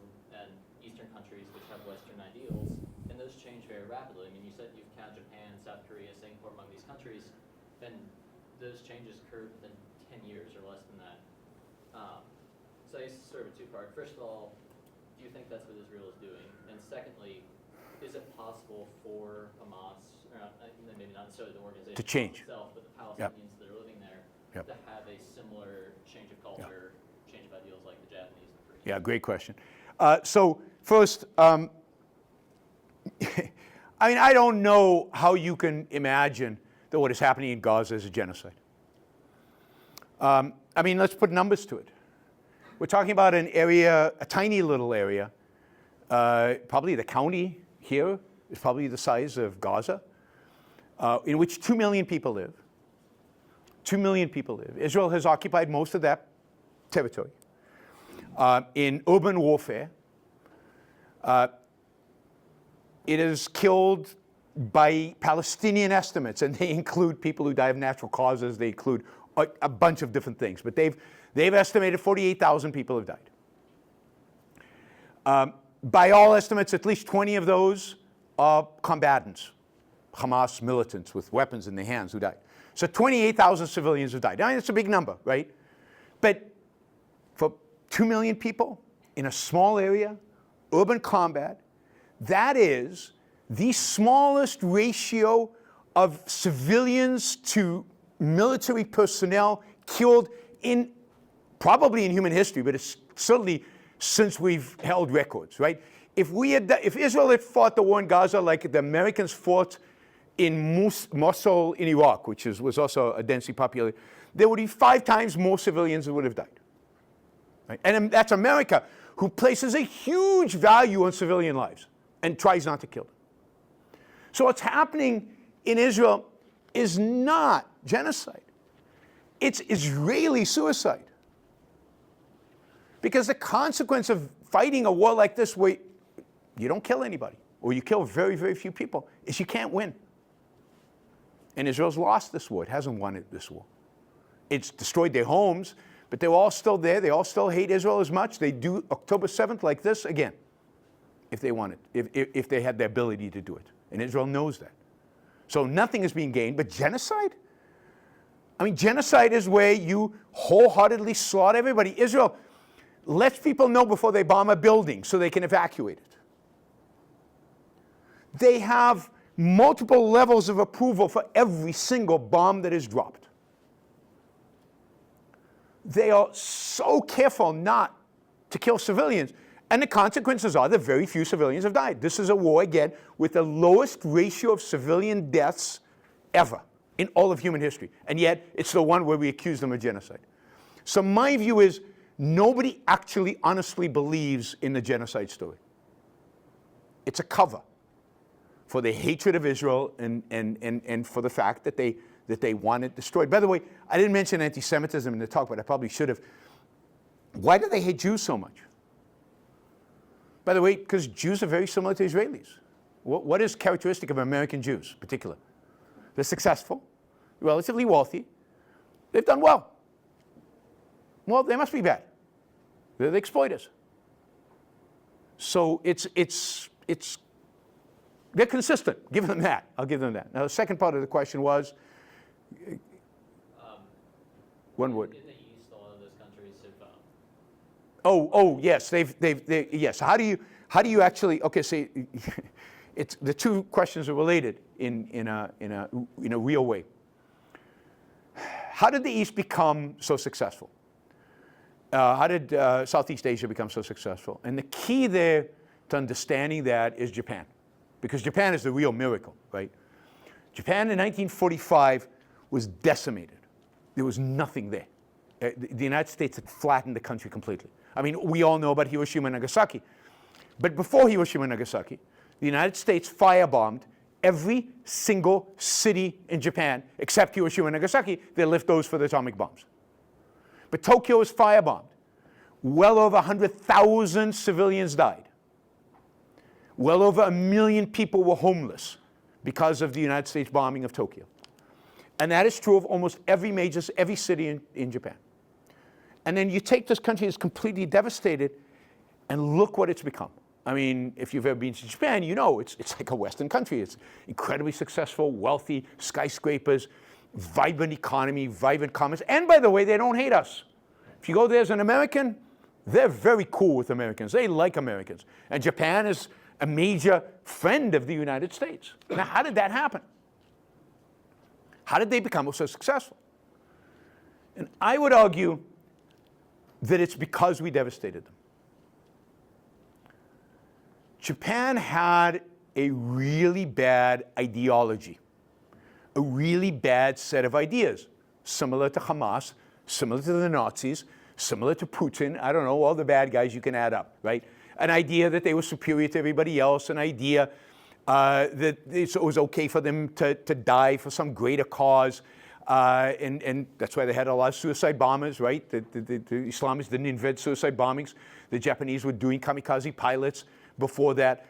countries which have Western ideals, and those change very rapidly. I mean, you said you've counted Japan, South Korea, Singapore among these countries, and those changes occur within 10 years or less than that. So I guess it's sort of a two-part. First of all, do you think that's what Israel is doing? And secondly, is it possible for Hamas, or maybe not necessarily the organization To change. itself, but the Palestinians that are living there, Yep. to have a similar change of culture, change of ideals like the Japanese and the Koreans? Yeah, great question. So first, I mean, I don't know how you can imagine that what is happening in Gaza is a genocide. I mean, let's put numbers to it. We're talking about an area, a tiny little area, probably the county here is probably the size of Gaza, in which 2 million people live. 2 million people live. Israel has occupied most of that territory. In urban warfare, it is killed by Palestinian estimates, and they include people who die of natural causes. They include a bunch of different things, but they've estimated 48,000 people have died. By all estimates, at least 20 of those are combatants, Hamas militants with weapons in their hands who died. So 28,000 civilians have died. I mean, it's a big number, right? But for 2 million people in a small area, urban combat, that is the smallest ratio of civilians to military personnel killed probably in human history, but it's certainly since we've held records, right? If Israel had fought the war in Gaza like the Americans fought in Mosul in Iraq, which was also a densely populated, there would be 5 times more civilians that would have died. Right? And that's America, who places a huge value on civilian lives and tries not to kill them. So what's happening in Israel is not genocide. It's Israeli suicide. Because the consequence of fighting a war like this where you don't kill anybody, or you kill very, very few people, is you can't win. And Israel's lost this war. It hasn't won this war. It's destroyed their homes, but they're all still there. They all still hate Israel as much. They do October 7th like this again, if they want it, if they had the ability to do it. And Israel knows that. So nothing is being gained, but genocide? I mean, genocide is where you wholeheartedly slaughter everybody. Israel lets people know before they bomb a building so they can evacuate it. They have multiple levels of approval for every single bomb that is dropped. They are so careful not to kill civilians. And the consequences are that very few civilians have died. This is a war, again, with the lowest ratio of civilian deaths ever in all of human history. And yet, it's the one where we accuse them of genocide. So my view is, nobody actually honestly believes in the genocide story. It's a cover for the hatred of Israel and for the fact that they want it destroyed. By the way, I didn't mention anti-Semitism in the talk, but I probably should have. Why do they hate Jews so much? By the way, because Jews are very similar to Israelis. What is characteristic of American Jews in particular? They're successful, relatively wealthy, they've done well. Well, they must be bad. They're the exploiters. So they're consistent. Give them that. I'll give them that. Now, the second part of the question was, one word. In the East, a lot of those countries have. Yes, yes. How do you actually? Okay, see, it's the two questions are related in a real way. How did the East become so successful? How did Southeast Asia become so successful? And the key there to understanding that is Japan, because Japan is the real miracle, right? Japan in 1945 was decimated. There was nothing there. The United States had flattened the country completely. I mean, we all know about Hiroshima and Nagasaki. But before Hiroshima and Nagasaki, the United States firebombed every single city in Japan except Hiroshima and Nagasaki. They left those for the atomic bombs. But Tokyo was firebombed. Well over 100,000 civilians died. Well over 1 million people were homeless because of the United States bombing of Tokyo. And that is true of almost every city in Japan. And then you take this country that's completely devastated and look what it's become. I mean, if you've ever been to Japan, you know it's like a Western country. It's incredibly successful, wealthy, skyscrapers, vibrant economy, vibrant commerce. And by the way, they don't hate us. If you go there as an American, they're very cool with Americans. They like Americans. And Japan is a major friend of the United States. Now, how did that happen? How did they become so successful? And I would argue that it's because we devastated them. Japan had a really bad ideology, a really bad set of ideas, similar to Hamas, similar to the Nazis, similar to Putin, I don't know, all the bad guys you can add up, right? An idea that they were superior to everybody else, an idea that it was okay for them to die for some greater cause, and that's why they had a lot of suicide bombers, right? The Islamists didn't invent suicide bombings. The Japanese were doing kamikaze pilots before that.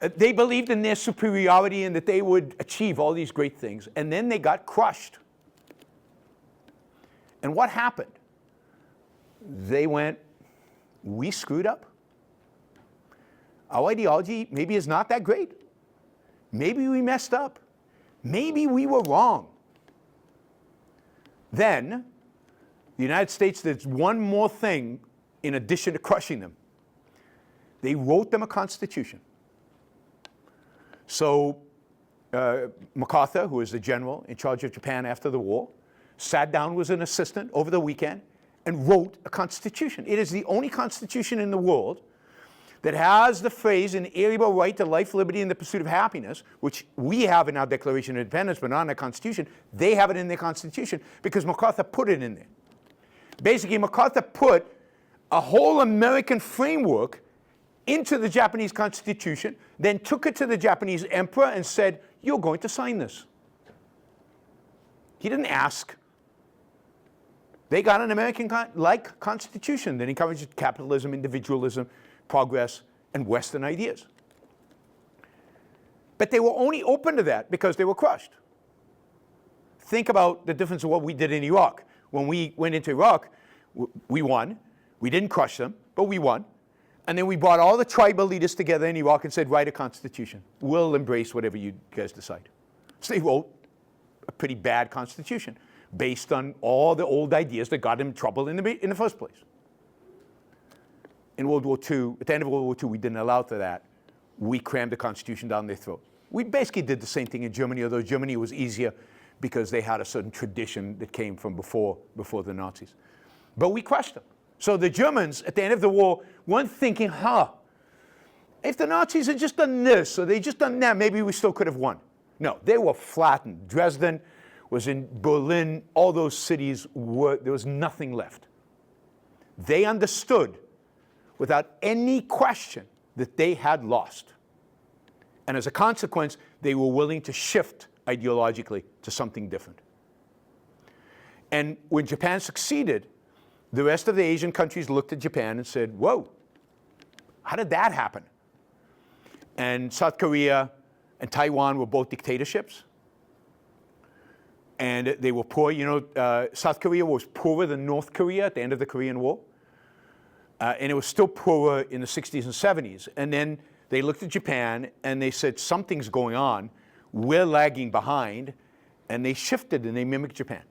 They believed in their superiority and that they would achieve all these great things. And then they got crushed. And what happened? They went, we screwed up. Our ideology maybe is not that great. Maybe we messed up. Maybe we were wrong. Then, the United States did one more thing in addition to crushing them. They wrote them a constitution. So, MacArthur, who was the general in charge of Japan after the war, sat down with an assistant over the weekend and wrote a constitution. It is the only constitution in the world that has the phrase inalienable right to life, liberty, and the pursuit of happiness, which we have in our Declaration of Independence, but not in the Constitution. They have it in their Constitution because MacArthur put it in there. Basically, MacArthur put a whole American framework into the Japanese Constitution, then took it to the Japanese emperor and said, "You're going to sign this." He didn't ask. They got an American-like constitution that encouraged capitalism, individualism, progress, and Western ideas. But they were only open to that because they were crushed. Think about the difference of what we did in Iraq. When we went into Iraq, we won. We didn't crush them, but we won. And then we brought all the tribal leaders together in Iraq and said, write a constitution. We'll embrace whatever you guys decide. So they wrote a pretty bad constitution based on all the old ideas that got them in trouble in the first place. In World War II, at the end of World War II, we didn't allow for that. We crammed the Constitution down their throat. We basically did the same thing in Germany, although Germany was easier because they had a certain tradition that came from before the Nazis. But we crushed them. So the Germans, at the end of the war, weren't thinking, if the Nazis had just done this, or they just done that, maybe we still could have won. No, they were flattened. Dresden was in Berlin. All those cities there was nothing left. They understood without any question that they had lost. And as a consequence, they were willing to shift ideologically to something different. And when Japan succeeded, the rest of the Asian countries looked at Japan and said, whoa, how did that happen? And South Korea and Taiwan were both dictatorships. And they were poor. South Korea was poorer than North Korea at the end of the Korean War. And it was still poorer in the 60s and 70s. And then they looked at Japan and they said, something's going on. We're lagging behind. And they shifted and they mimicked Japan.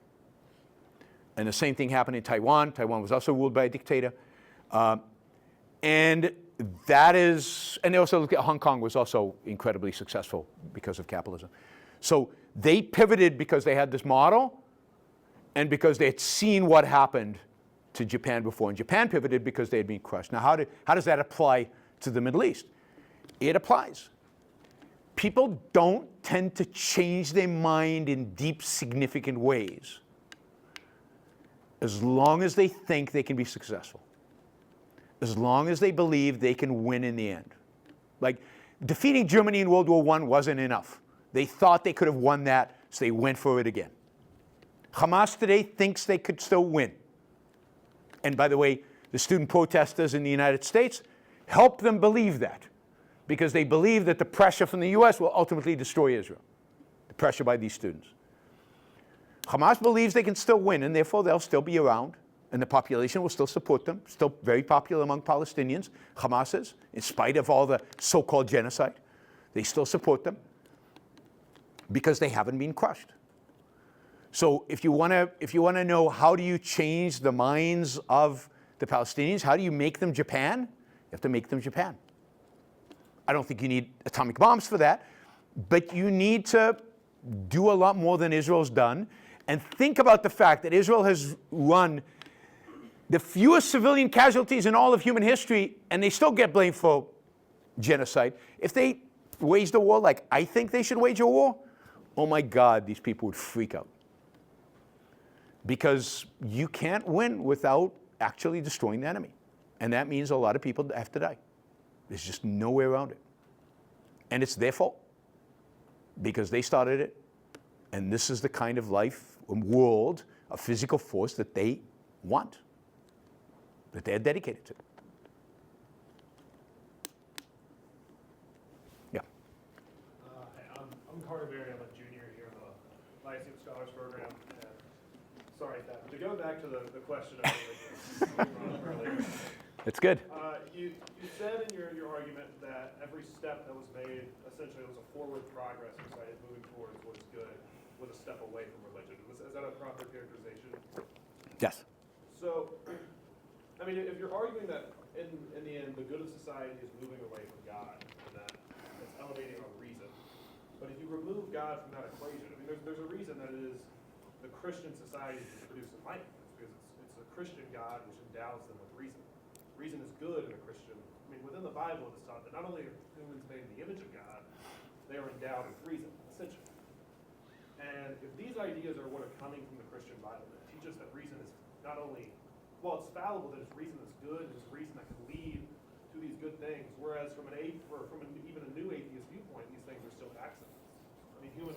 And the same thing happened in Taiwan. Taiwan was also ruled by a dictator. And they also looked at Hong Kong was also incredibly successful because of capitalism. So they pivoted because they had this model and because they had seen what happened to Japan before. And Japan pivoted because they had been crushed. Now, how does that apply to the Middle East? It applies. People don't tend to change their mind in deep, significant ways as long as they think they can be successful, as long as they believe they can win in the end. Like, defeating Germany in World War I wasn't enough. They thought they could have won that, so they went for it again. Hamas today thinks they could still win. And by the way, the student protesters in the United States help them believe that, because they believe that the pressure from the US will ultimately destroy Israel, the pressure by these students. Hamas believes they can still win, and therefore they'll still be around, and the population will still support them, still very popular among Palestinians, Hamas is, in spite of all the so-called genocide. They still support them because they haven't been crushed. So if you want to know how do you change the minds of the Palestinians, how do you make them Japan? You have to make them Japan. I don't think you need atomic bombs for that, but you need to do a lot more than Israel's done. And think about the fact that Israel has run the fewest civilian casualties in all of human history, and they still get blamed for genocide. If they waged a war like I think they should wage a war, oh my God, these people would freak out. Because you can't win without actually destroying the enemy. And that means a lot of people have to die. There's just no way around it. And it's their fault, because they started it. And this is the kind of life, world, of physical force that they want, that they're dedicated to. Yeah. Hi, I'm Carter Berry. I'm a junior here in the Lyceum Scholars program. Sorry, to go back to the question of religion earlier. It's good. You said in your argument that every step that was made essentially was a forward progress, society moving towards what's good, was a step away from religion. Is that a proper characterization? Yes. So, I mean, if you're arguing that in the end the good of society is moving away from God and that it's elevating our reason, but But if you remove God from that equation, I mean, there's a reason that it is the Christian society that produces enlightenment, because it's a Christian God which endows them with reason. Reason is good in a Christian. I mean, within the Bible, it is taught that not only are humans made in the image of God, they are endowed with reason, essentially. And if these ideas are what are coming from the Christian Bible, that teach us that reason is not only, well, it's fallible, that it's reason that's good, it's reason that can lead to these good things, whereas from even a new atheist viewpoint, these things are still accidents. I mean, human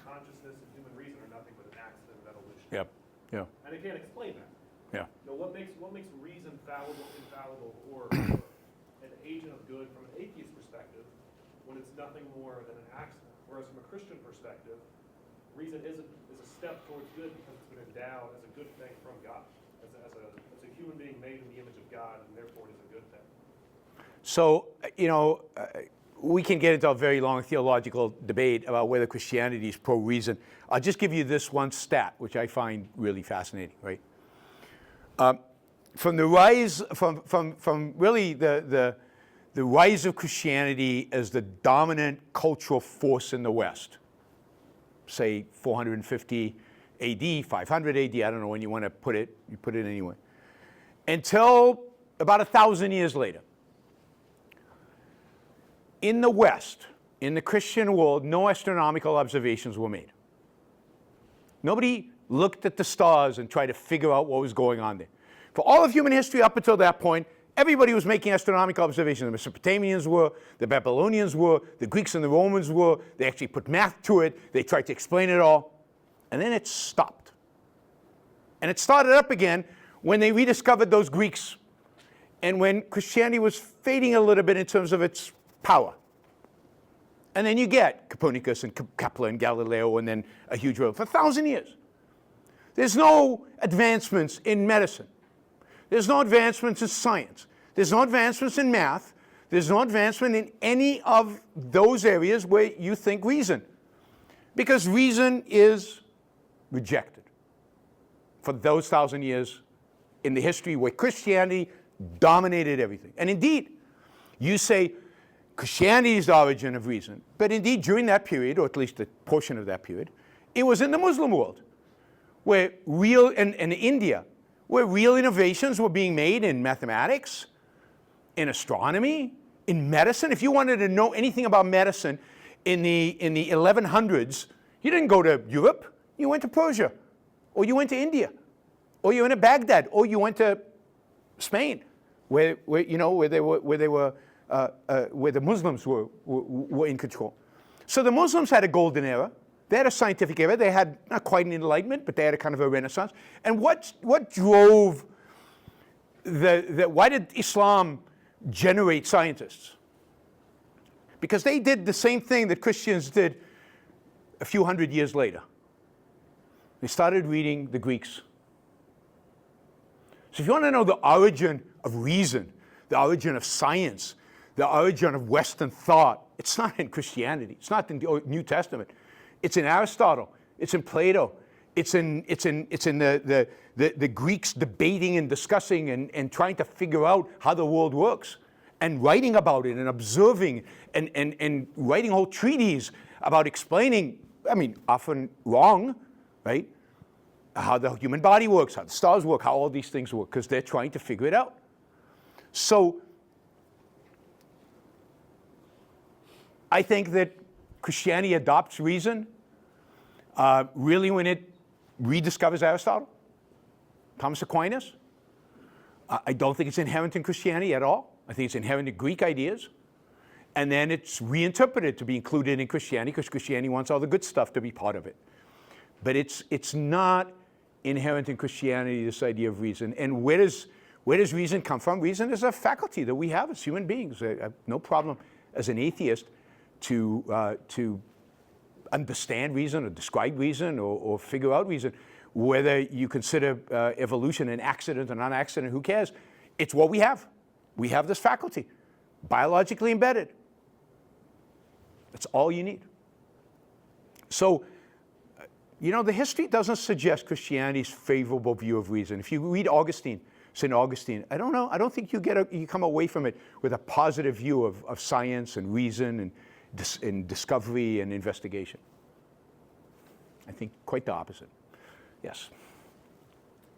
consciousness and human reason are nothing but an accident of evolution. Yep. Yeah. And it can't explain that. Yeah. You know, what makes reason infallible, or an agent of good from an atheist perspective when it's nothing more than an accident? Whereas from a Christian perspective, reason is a step towards good because it's been endowed as a good thing from God, as a human being made in the image of God, and therefore it is a good thing. So, we can get into a very long theological debate about whether Christianity is pro-reason. I'll just give you this one stat, which I find really fascinating, right? From the rise, from really the rise of Christianity as the dominant cultural force in the West, say 450 AD, 500 AD, I don't know when you want to put it, you put it anyway, until about 1,000 years later. In the West, in the Christian world, no astronomical observations were made. Nobody looked at the stars and tried to figure out what was going on there. For all of human history up until that point, everybody was making astronomical observations. The Mesopotamians were, the Babylonians were, the Greeks and the Romans were. They actually put math to it. They tried to explain it all. And then it stopped. And it started up again when they rediscovered those Greeks and when Christianity was fading a little bit in terms of its power. And then you get Copernicus and Kepler and Galileo and then a huge role for 1,000 years. There's no advancements in medicine. There's no advancements in science. There's no advancements in math. There's no advancement in any of those areas where you think reason. Because reason is rejected for those 1,000 years in the history where Christianity dominated everything. And indeed, you say Christianity is the origin of reason. But indeed, during that period, or at least a portion of that period, it was in the Muslim world, where in India, where real innovations were being made in mathematics, in astronomy, in medicine. If you wanted to know anything about medicine in the 1100s, you didn't go to Europe. You went to Persia, or you went to India, or you went to Baghdad, or you went to Spain, where the Muslims were in control. So the Muslims had a golden era. They had a scientific era. They had not quite an enlightenment, but they had a kind of a renaissance. And what drove why did Islam generate scientists? Because they did the same thing that Christians did a few hundred years later. They started reading the Greeks. So if you want to know the origin of reason, the origin of science, the origin of Western thought, it's not in Christianity. It's not in the New Testament. It's in Aristotle. It's in Plato. It's in the Greeks debating and discussing and trying to figure out how the world works and writing about it and observing and writing whole treatises about explaining, I mean, often wrong, right? How the human body works, how the stars work, how all these things work, because they're trying to figure it out. So I think that Christianity adopts reason really when it rediscovers Aristotle, Thomas Aquinas. I don't think it's inherent in Christianity at all. I think it's inherent in Greek ideas. And then it's reinterpreted to be included in Christianity because Christianity wants all the good stuff to be part of it. But it's not inherent in Christianity, this idea of reason. And where does reason come from? Reason is a faculty that we have as human beings. I have no problem as an atheist to understand reason or describe reason or figure out reason. Whether you consider evolution an accident or non-accident, who cares? It's what we have. We have this faculty, biologically embedded. That's all you need. So, the history doesn't suggest Christianity's favorable view of reason. If you read St. Augustine, I don't think you come away from it with a positive view of science and reason in discovery and investigation. I think quite the opposite. Yes.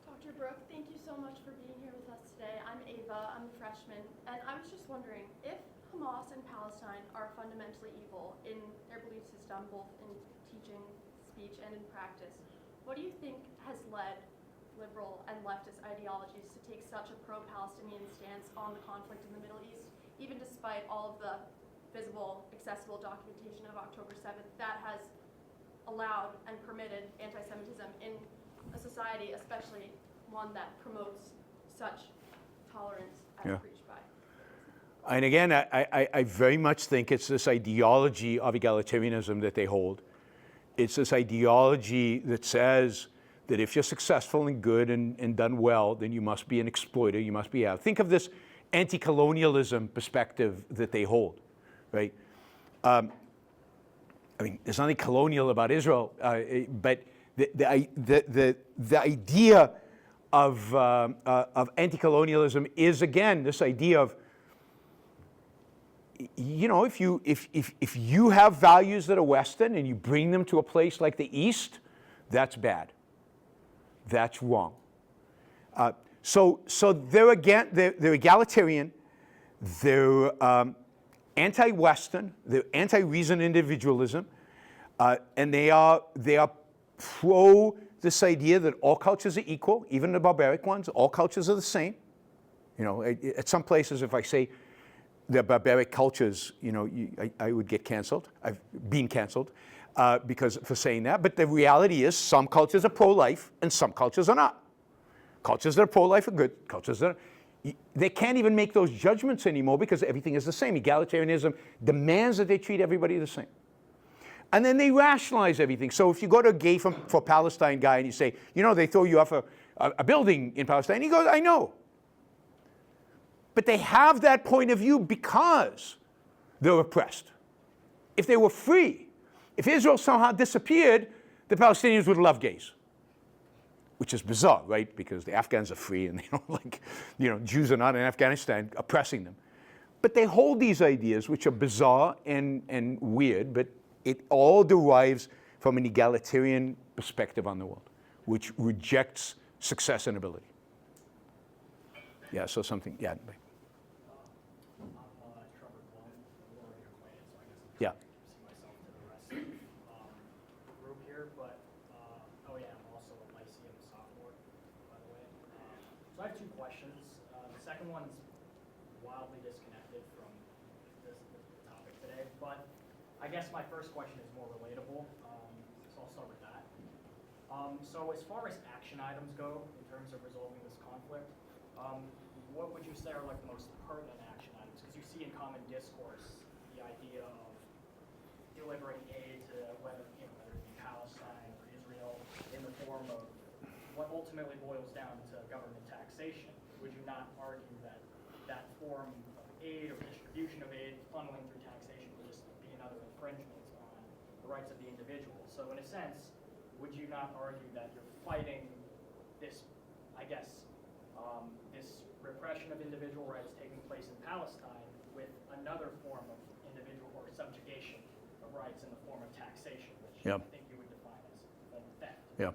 Dr. Brook, thank you so much for being here with us today. I'm Ava, I'm a freshman, and I was just wondering, if Hamas and Palestine are fundamentally evil in their belief system, both in teaching, speech, and in practice, what do you think has led liberal and leftist ideologies to take such a pro-Palestinian stance on the conflict in the Middle East, even despite all of the visible, accessible documentation of October 7th that has allowed and permitted anti-Semitism in a society, especially one that promotes such tolerance as preached by? And again, I very much think it's this ideology of egalitarianism that they hold. It's this ideology that says that if you're successful and good and done well, then you must be an exploiter, you must be out. Think of this anti-colonialism perspective that they hold, right? I mean, there's nothing colonial about Israel, but the idea of anti-colonialism is, again, this idea of, you know, if you have values that are Western and you bring them to a place like the East, that's bad. That's wrong. So they're egalitarian, they're anti-Western, they're anti-reason individualism, and they are pro this idea that all cultures are equal, even the barbaric ones. All cultures are the same. You know, at some places, if I say the barbaric cultures, you know, I would get canceled. I've been canceled because for saying that. But the reality is, some cultures are pro-life and some cultures are not. Cultures that are pro-life are good. Cultures that are, they can't even make those judgments anymore because everything is the same. Egalitarianism demands that they treat everybody the same. And then they rationalize everything. So if you go to a Gay for Palestine guy and you say, you know, they throw you off a building in Palestine, he goes, I know. But they have that point of view because they're oppressed. If they were free, if Israel somehow disappeared, the Palestinians would love gays. Which is bizarre, right? Because the Afghans are free and they don't like, you know, Jews are not in Afghanistan oppressing them. But they hold these ideas, which are bizarre and weird, but it all derives from an egalitarian perspective on the world, which rejects success and ability. Yeah, so something, yeah. Yeah. See myself to the rest of the group here, but oh yeah, I'm also a Lyceum sophomore, by the way. So I have two questions. The second one's wildly disconnected from the topic today, but I guess my first question is more relatable, so I'll start with that. So as far as action items go, in terms of resolving this conflict, what would you say are like the most pertinent action items? Because you see in common discourse the idea of delivering aid to whether it be Palestine or Israel in the form of what ultimately boils down to government taxation. Would you not argue that that form of aid or distribution of aid funneling through taxation would just be another infringement on the rights of the individual? So in a sense, would you not argue that you're fighting this, I guess, this repression of individual rights taking place in Palestine with another form of individual or subjugation of rights in the form of taxation, which I think you would define as theft? Yeah.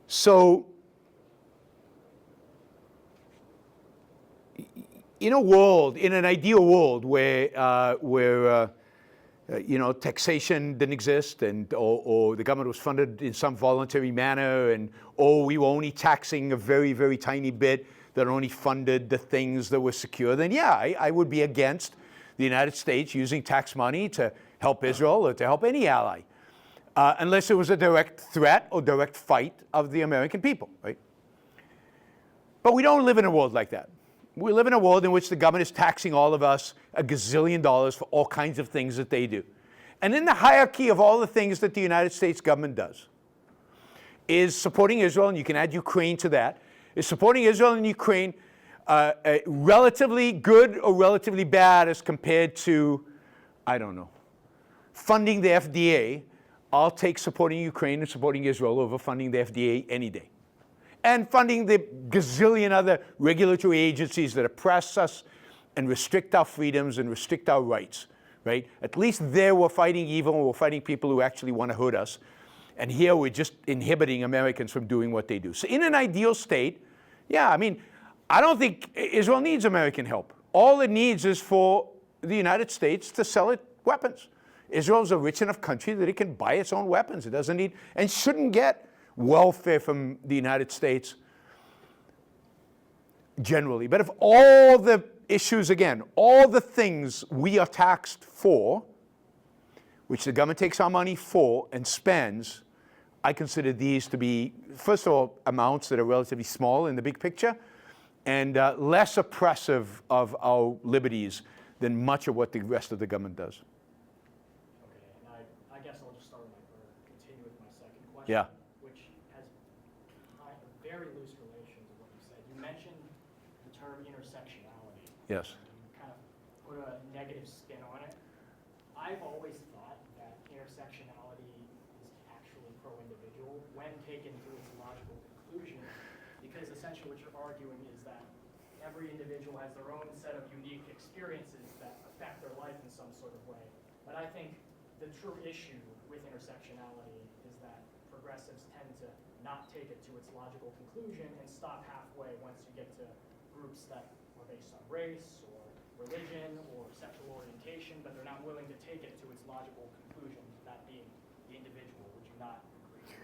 So, in a world, in an ideal world where you know, taxation didn't exist, and or the government was funded in some voluntary manner, and we were only taxing a very, very tiny bit that only funded the things that were secure, then yeah, I would be against the United States using tax money to help Israel or to help any ally, unless it was a direct threat or direct fight of the American people, right? But we don't live in a world like that. We live in a world in which the government is taxing all of us a gazillion dollars for all kinds of things that they do. And in the hierarchy of all the things that the United States government does is supporting Israel, and you can add Ukraine to that, is supporting Israel and Ukraine relatively good or relatively bad as compared to, I don't know, funding the FDA. I'll take supporting Ukraine and supporting Israel over funding the FDA any day. And funding the gazillion other regulatory agencies that oppress us and restrict our freedoms and restrict our rights, right? At least there we're fighting evil, and we're fighting people who actually want to hurt us. And here we're just inhibiting Americans from doing what they do. So in an ideal state, yeah, I mean, I don't think Israel needs American help. All it needs is for the United States to sell it weapons. Israel's a rich enough country that it can buy its own weapons. It doesn't need, and shouldn't get welfare from the United States generally. But if all the issues, again, all the things we are taxed for, which the government takes our money for and spends, I consider these to be, first of all, amounts that are relatively small in the big picture, and less oppressive of our liberties than much of what the rest of the government does. Okay, and I guess I'll just continue with my second question. Yeah. Which has kind of very loose relation to what you said. You mentioned the term intersectionality. Yes. You kind of put a negative spin on it. I've always thought that intersectionality is actually pro-individual when taken to its logical conclusion, because essentially what you're arguing is that every individual has their own set of unique experiences that affect their life in some sort of way. But I think the true issue with intersectionality is that progressives tend to not take it to its logical conclusion and stop halfway once you get to groups that are based on race or religion or sexual orientation, but they're not willing to take it to its logical conclusion, that being the individual. Would you not agree?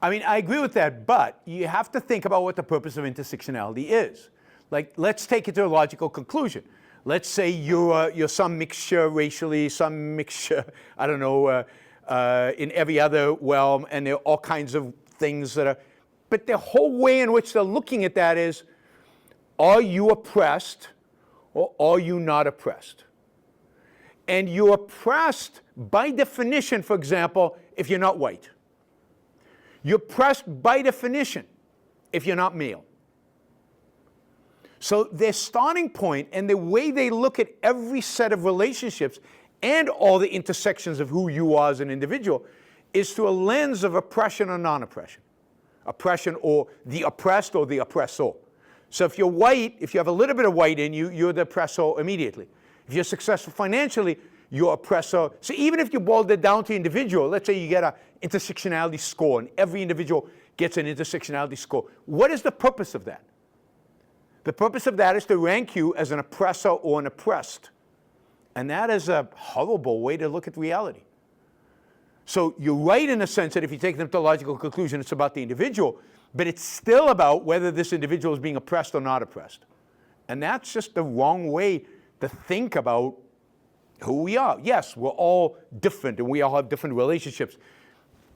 I mean, I agree with that, but you have to think about what the purpose of intersectionality is. Like, let's take it to a logical conclusion. Let's say you're some mixture racially, some mixture, I don't know, in every other realm, and there are all kinds of things that are, but the whole way in which they're looking at that is, are you oppressed or are you not oppressed? And you're oppressed by definition, for example, if you're not white. You're oppressed by definition if you're not male. So their starting point and the way they look at every set of relationships and all the intersections of who you are as an individual is through a lens of oppression or non-oppression. Oppression or the oppressed or the oppressor. So if you're white, if you have a little bit of white in you, you're the oppressor immediately. If you're successful financially, you're oppressor. So even if you boil that down to individual, let's say you get an intersectionality score and every individual gets an intersectionality score. What is the purpose of that? The purpose of that is to rank you as an oppressor or an oppressed. And that is a horrible way to look at reality. So you're right in the sense that if you take them to a logical conclusion, it's about the individual, but it's still about whether this individual is being oppressed or not oppressed. And that's just the wrong way to think about who we are. Yes, we're all different and we all have different relationships,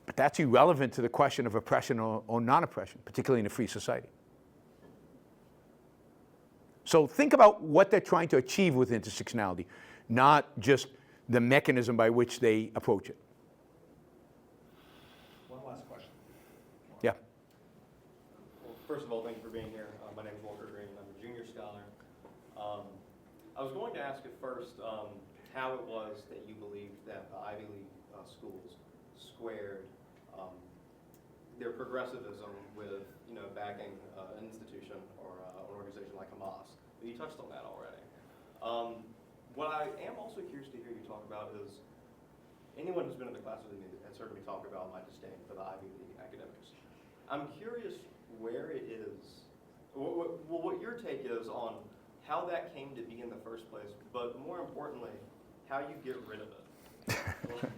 but that's irrelevant to the question of oppression or non-oppression, particularly in a free society. So think about what they're trying to achieve with intersectionality, not just the mechanism by which they approach it. One last question. Yeah. Well, first of all, thank you for being here. My name is Walter Green. I'm a junior scholar. I was going to ask at first how it was that you believed that the Ivy League schools squared their progressivism with, backing an institution or an organization like Hamas. You touched on that already. What I am also curious to hear you talk about is, anyone who's been in the class with me has heard me talk about my disdain for the Ivy League academics. I'm curious where it is, what your take is on how that came to be in the first place, but more importantly, how you get rid of it.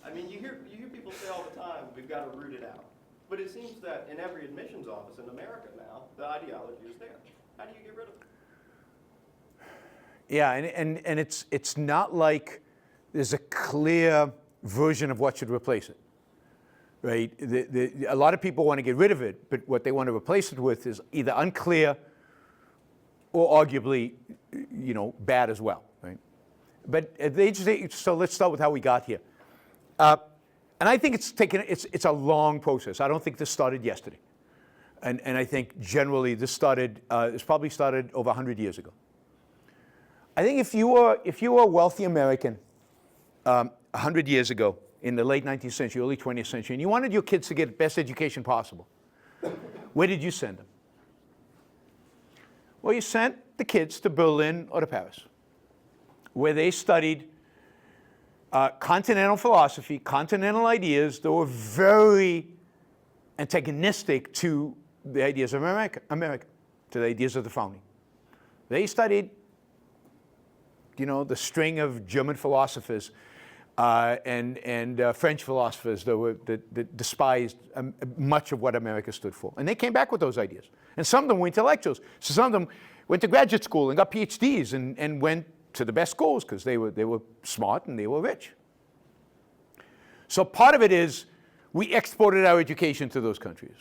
I mean, you hear people say all the time, we've got to root it out. But it seems that in every admissions office in America now, the ideology is there. How do you get rid of it? Yeah, and it's not like there's a clear version of what should replace it, right? A lot of people want to get rid of it, but what they want to replace it with is either unclear or arguably, bad as well, right? But so let's start with how we got here. And I think it's a long process. I don't think this started yesterday. And I think generally this probably started over 100 years ago. I think if you were a wealthy American 100 years ago in the late 19th century, early 20th century, and you wanted your kids to get the best education possible, where did you send them? Well, you sent the kids to Berlin or to Paris, where they studied continental philosophy, continental ideas that were very antagonistic to the ideas of America, to the ideas of the founding. They studied, the string of German philosophers and French philosophers that despised much of what America stood for. And they came back with those ideas. And some of them were intellectuals. So some of them went to graduate school and got PhDs and went to the best schools because they were smart and they were rich. So part of it is we exported our education to those countries.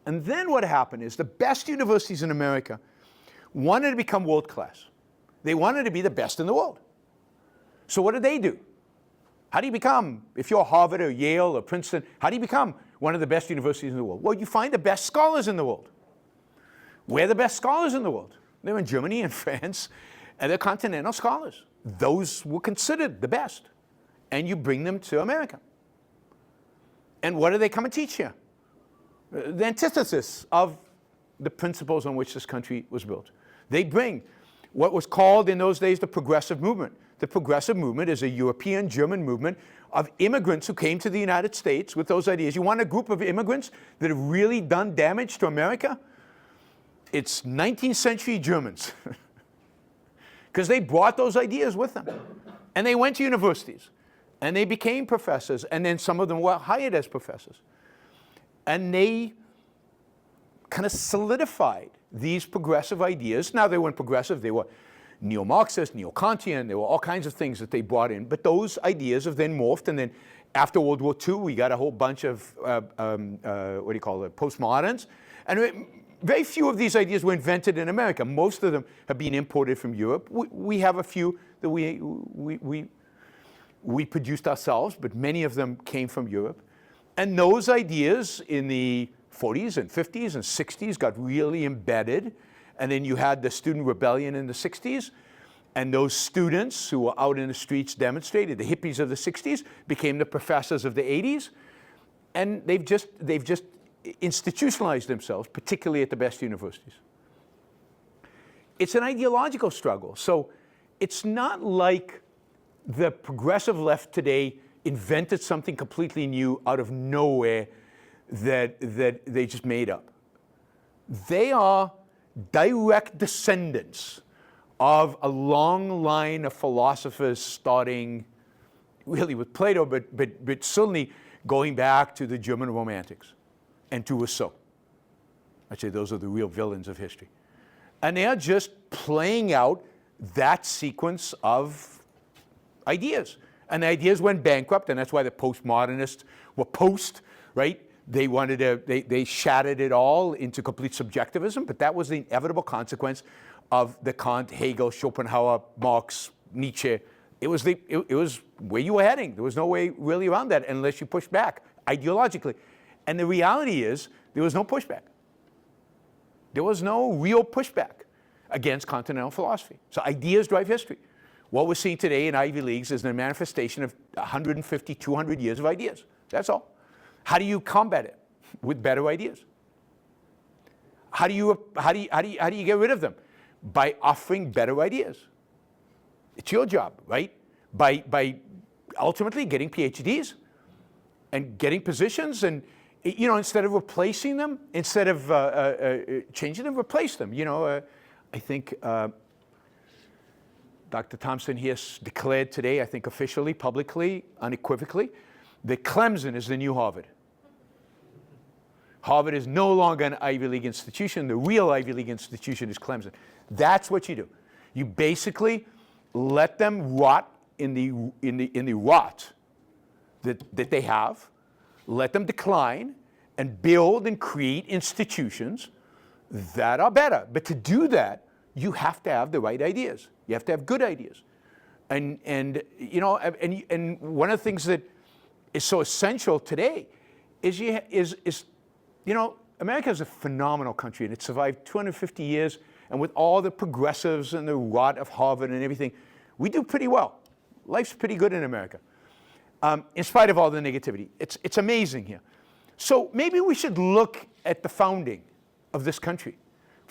And then what happened is the best universities in America wanted to become world class. They wanted to be the best in the world. So what did they do? How do you become, if you're Harvard or Yale or Princeton, how do you become one of the best universities in the world? Well, you find the best scholars in the world. Where are the best scholars in the world? They're in Germany and France, and they're continental scholars. Those were considered the best. And you bring them to America. And what do they come and teach here? The antithesis of the principles on which this country was built. They bring what was called in those days the progressive movement. The progressive movement is a European German movement of immigrants who came to the United States with those ideas. You want a group of immigrants that have really done damage to America? It's 19th century Germans. Because they brought those ideas with them. And they went to universities. And they became professors. And then some of them were hired as professors. And they kind of solidified these progressive ideas. Now, they weren't progressive. They were neo-Marxist, neo-Kantian. There were all kinds of things that they brought in. But those ideas have then morphed. And then after World War II, we got a whole bunch of, postmoderns. And very few of these ideas were invented in America. Most of them have been imported from Europe. We have a few that we produced ourselves, but many of them came from Europe. And those ideas in the 40s and 50s and 60s got really embedded. And then you had the student rebellion in the 60s. And those students who were out in the streets demonstrated, the hippies of the 60s, became the professors of the 80s. And they've just institutionalized themselves, particularly at the best universities. It's an ideological struggle. So it's not like the progressive left today invented something completely new out of nowhere that they just made up. They are direct descendants of a long line of philosophers starting really with Plato, but certainly going back to the German Romantics and to Rousseau. I'd say those are the real villains of history. And they are just playing out that sequence of ideas. And the ideas went bankrupt, and that's why the postmodernists were post, right? They wanted to, they shattered it all into complete subjectivism, but that was the inevitable consequence of the Kant, Hegel, Schopenhauer, Marx, Nietzsche. It was where you were heading. There was no way really around that unless you pushed back ideologically. And the reality is there was no pushback. There was no real pushback against continental philosophy. So ideas drive history. What we're seeing today in Ivy Leagues is a manifestation of 150, 200 years of ideas. That's all. How do you combat it? With better ideas. How do you get rid of them? By offering better ideas. It's your job, right? By ultimately getting PhDs and getting positions, and instead of replacing them, instead of changing them, replace them. I think Dr. Thompson here declared today, I think officially, publicly, unequivocally, that Clemson is the new Harvard. Harvard is no longer an Ivy League institution. The real Ivy League institution is Clemson. That's what you do. You basically let them rot in the rot that they have, let them decline, and build and create institutions that are better. But to do that, you have to have the right ideas. You have to have good ideas. And one of the things that is so essential today is America is a phenomenal country, and it survived 250 years, and with all the progressives and the rot of Harvard and everything, we do pretty well. Life's pretty good in America, in spite of all the negativity. It's amazing here. So maybe we should look at the founding of this country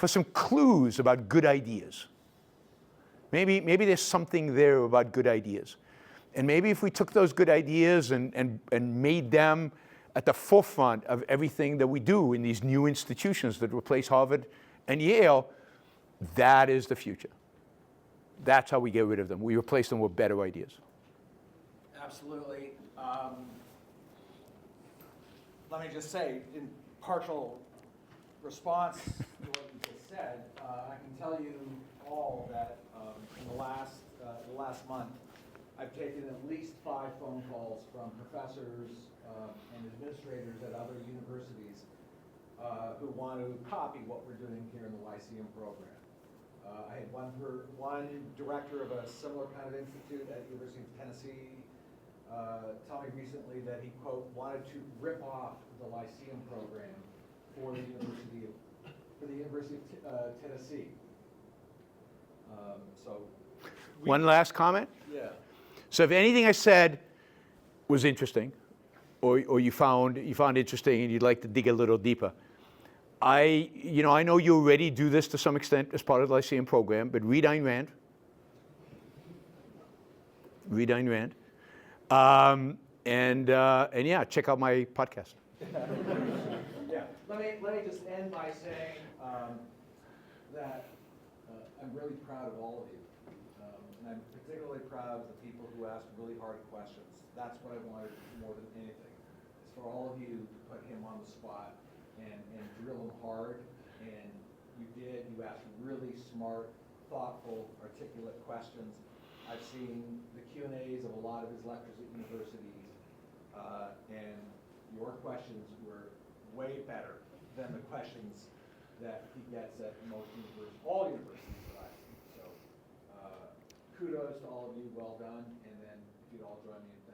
for some clues about good ideas. Maybe there's something there about good ideas. And maybe if we took those good ideas and made them at the forefront of everything that we do in these new institutions that replace Harvard and Yale, that is the future. That's how we get rid of them. We replace them with better ideas. Absolutely. Let me just say, in partial response to what you just said, I can tell you all that in the last month, I've taken at least 5 phone calls from professors and administrators at other universities who want to copy what we're doing here in the Lyceum program. I had one director of a similar kind of institute at University of Tennessee tell me recently that he, quote, wanted to rip off the Lyceum program for the University of Tennessee. One last comment? Yeah. So if anything I said was interesting, or you found interesting and you'd like to dig a little deeper, I know you already do this to some extent as part of the Lyceum program, but read Ayn Rand. Read Ayn Rand. And yeah, check out my podcast. Yeah. Let me just end by saying that I'm really proud of all of you. And I'm particularly proud of the people who asked really hard questions. That's what I wanted more than anything, is for all of you to put him on the spot and drill him hard. And you did. You asked really smart, thoughtful, articulate questions. I've seen the Q&As of a lot of his lectures at universities, and your questions were way better than the questions that he gets at all universities that I've seen. So kudos to all of you, well done, and then if you'd all join me in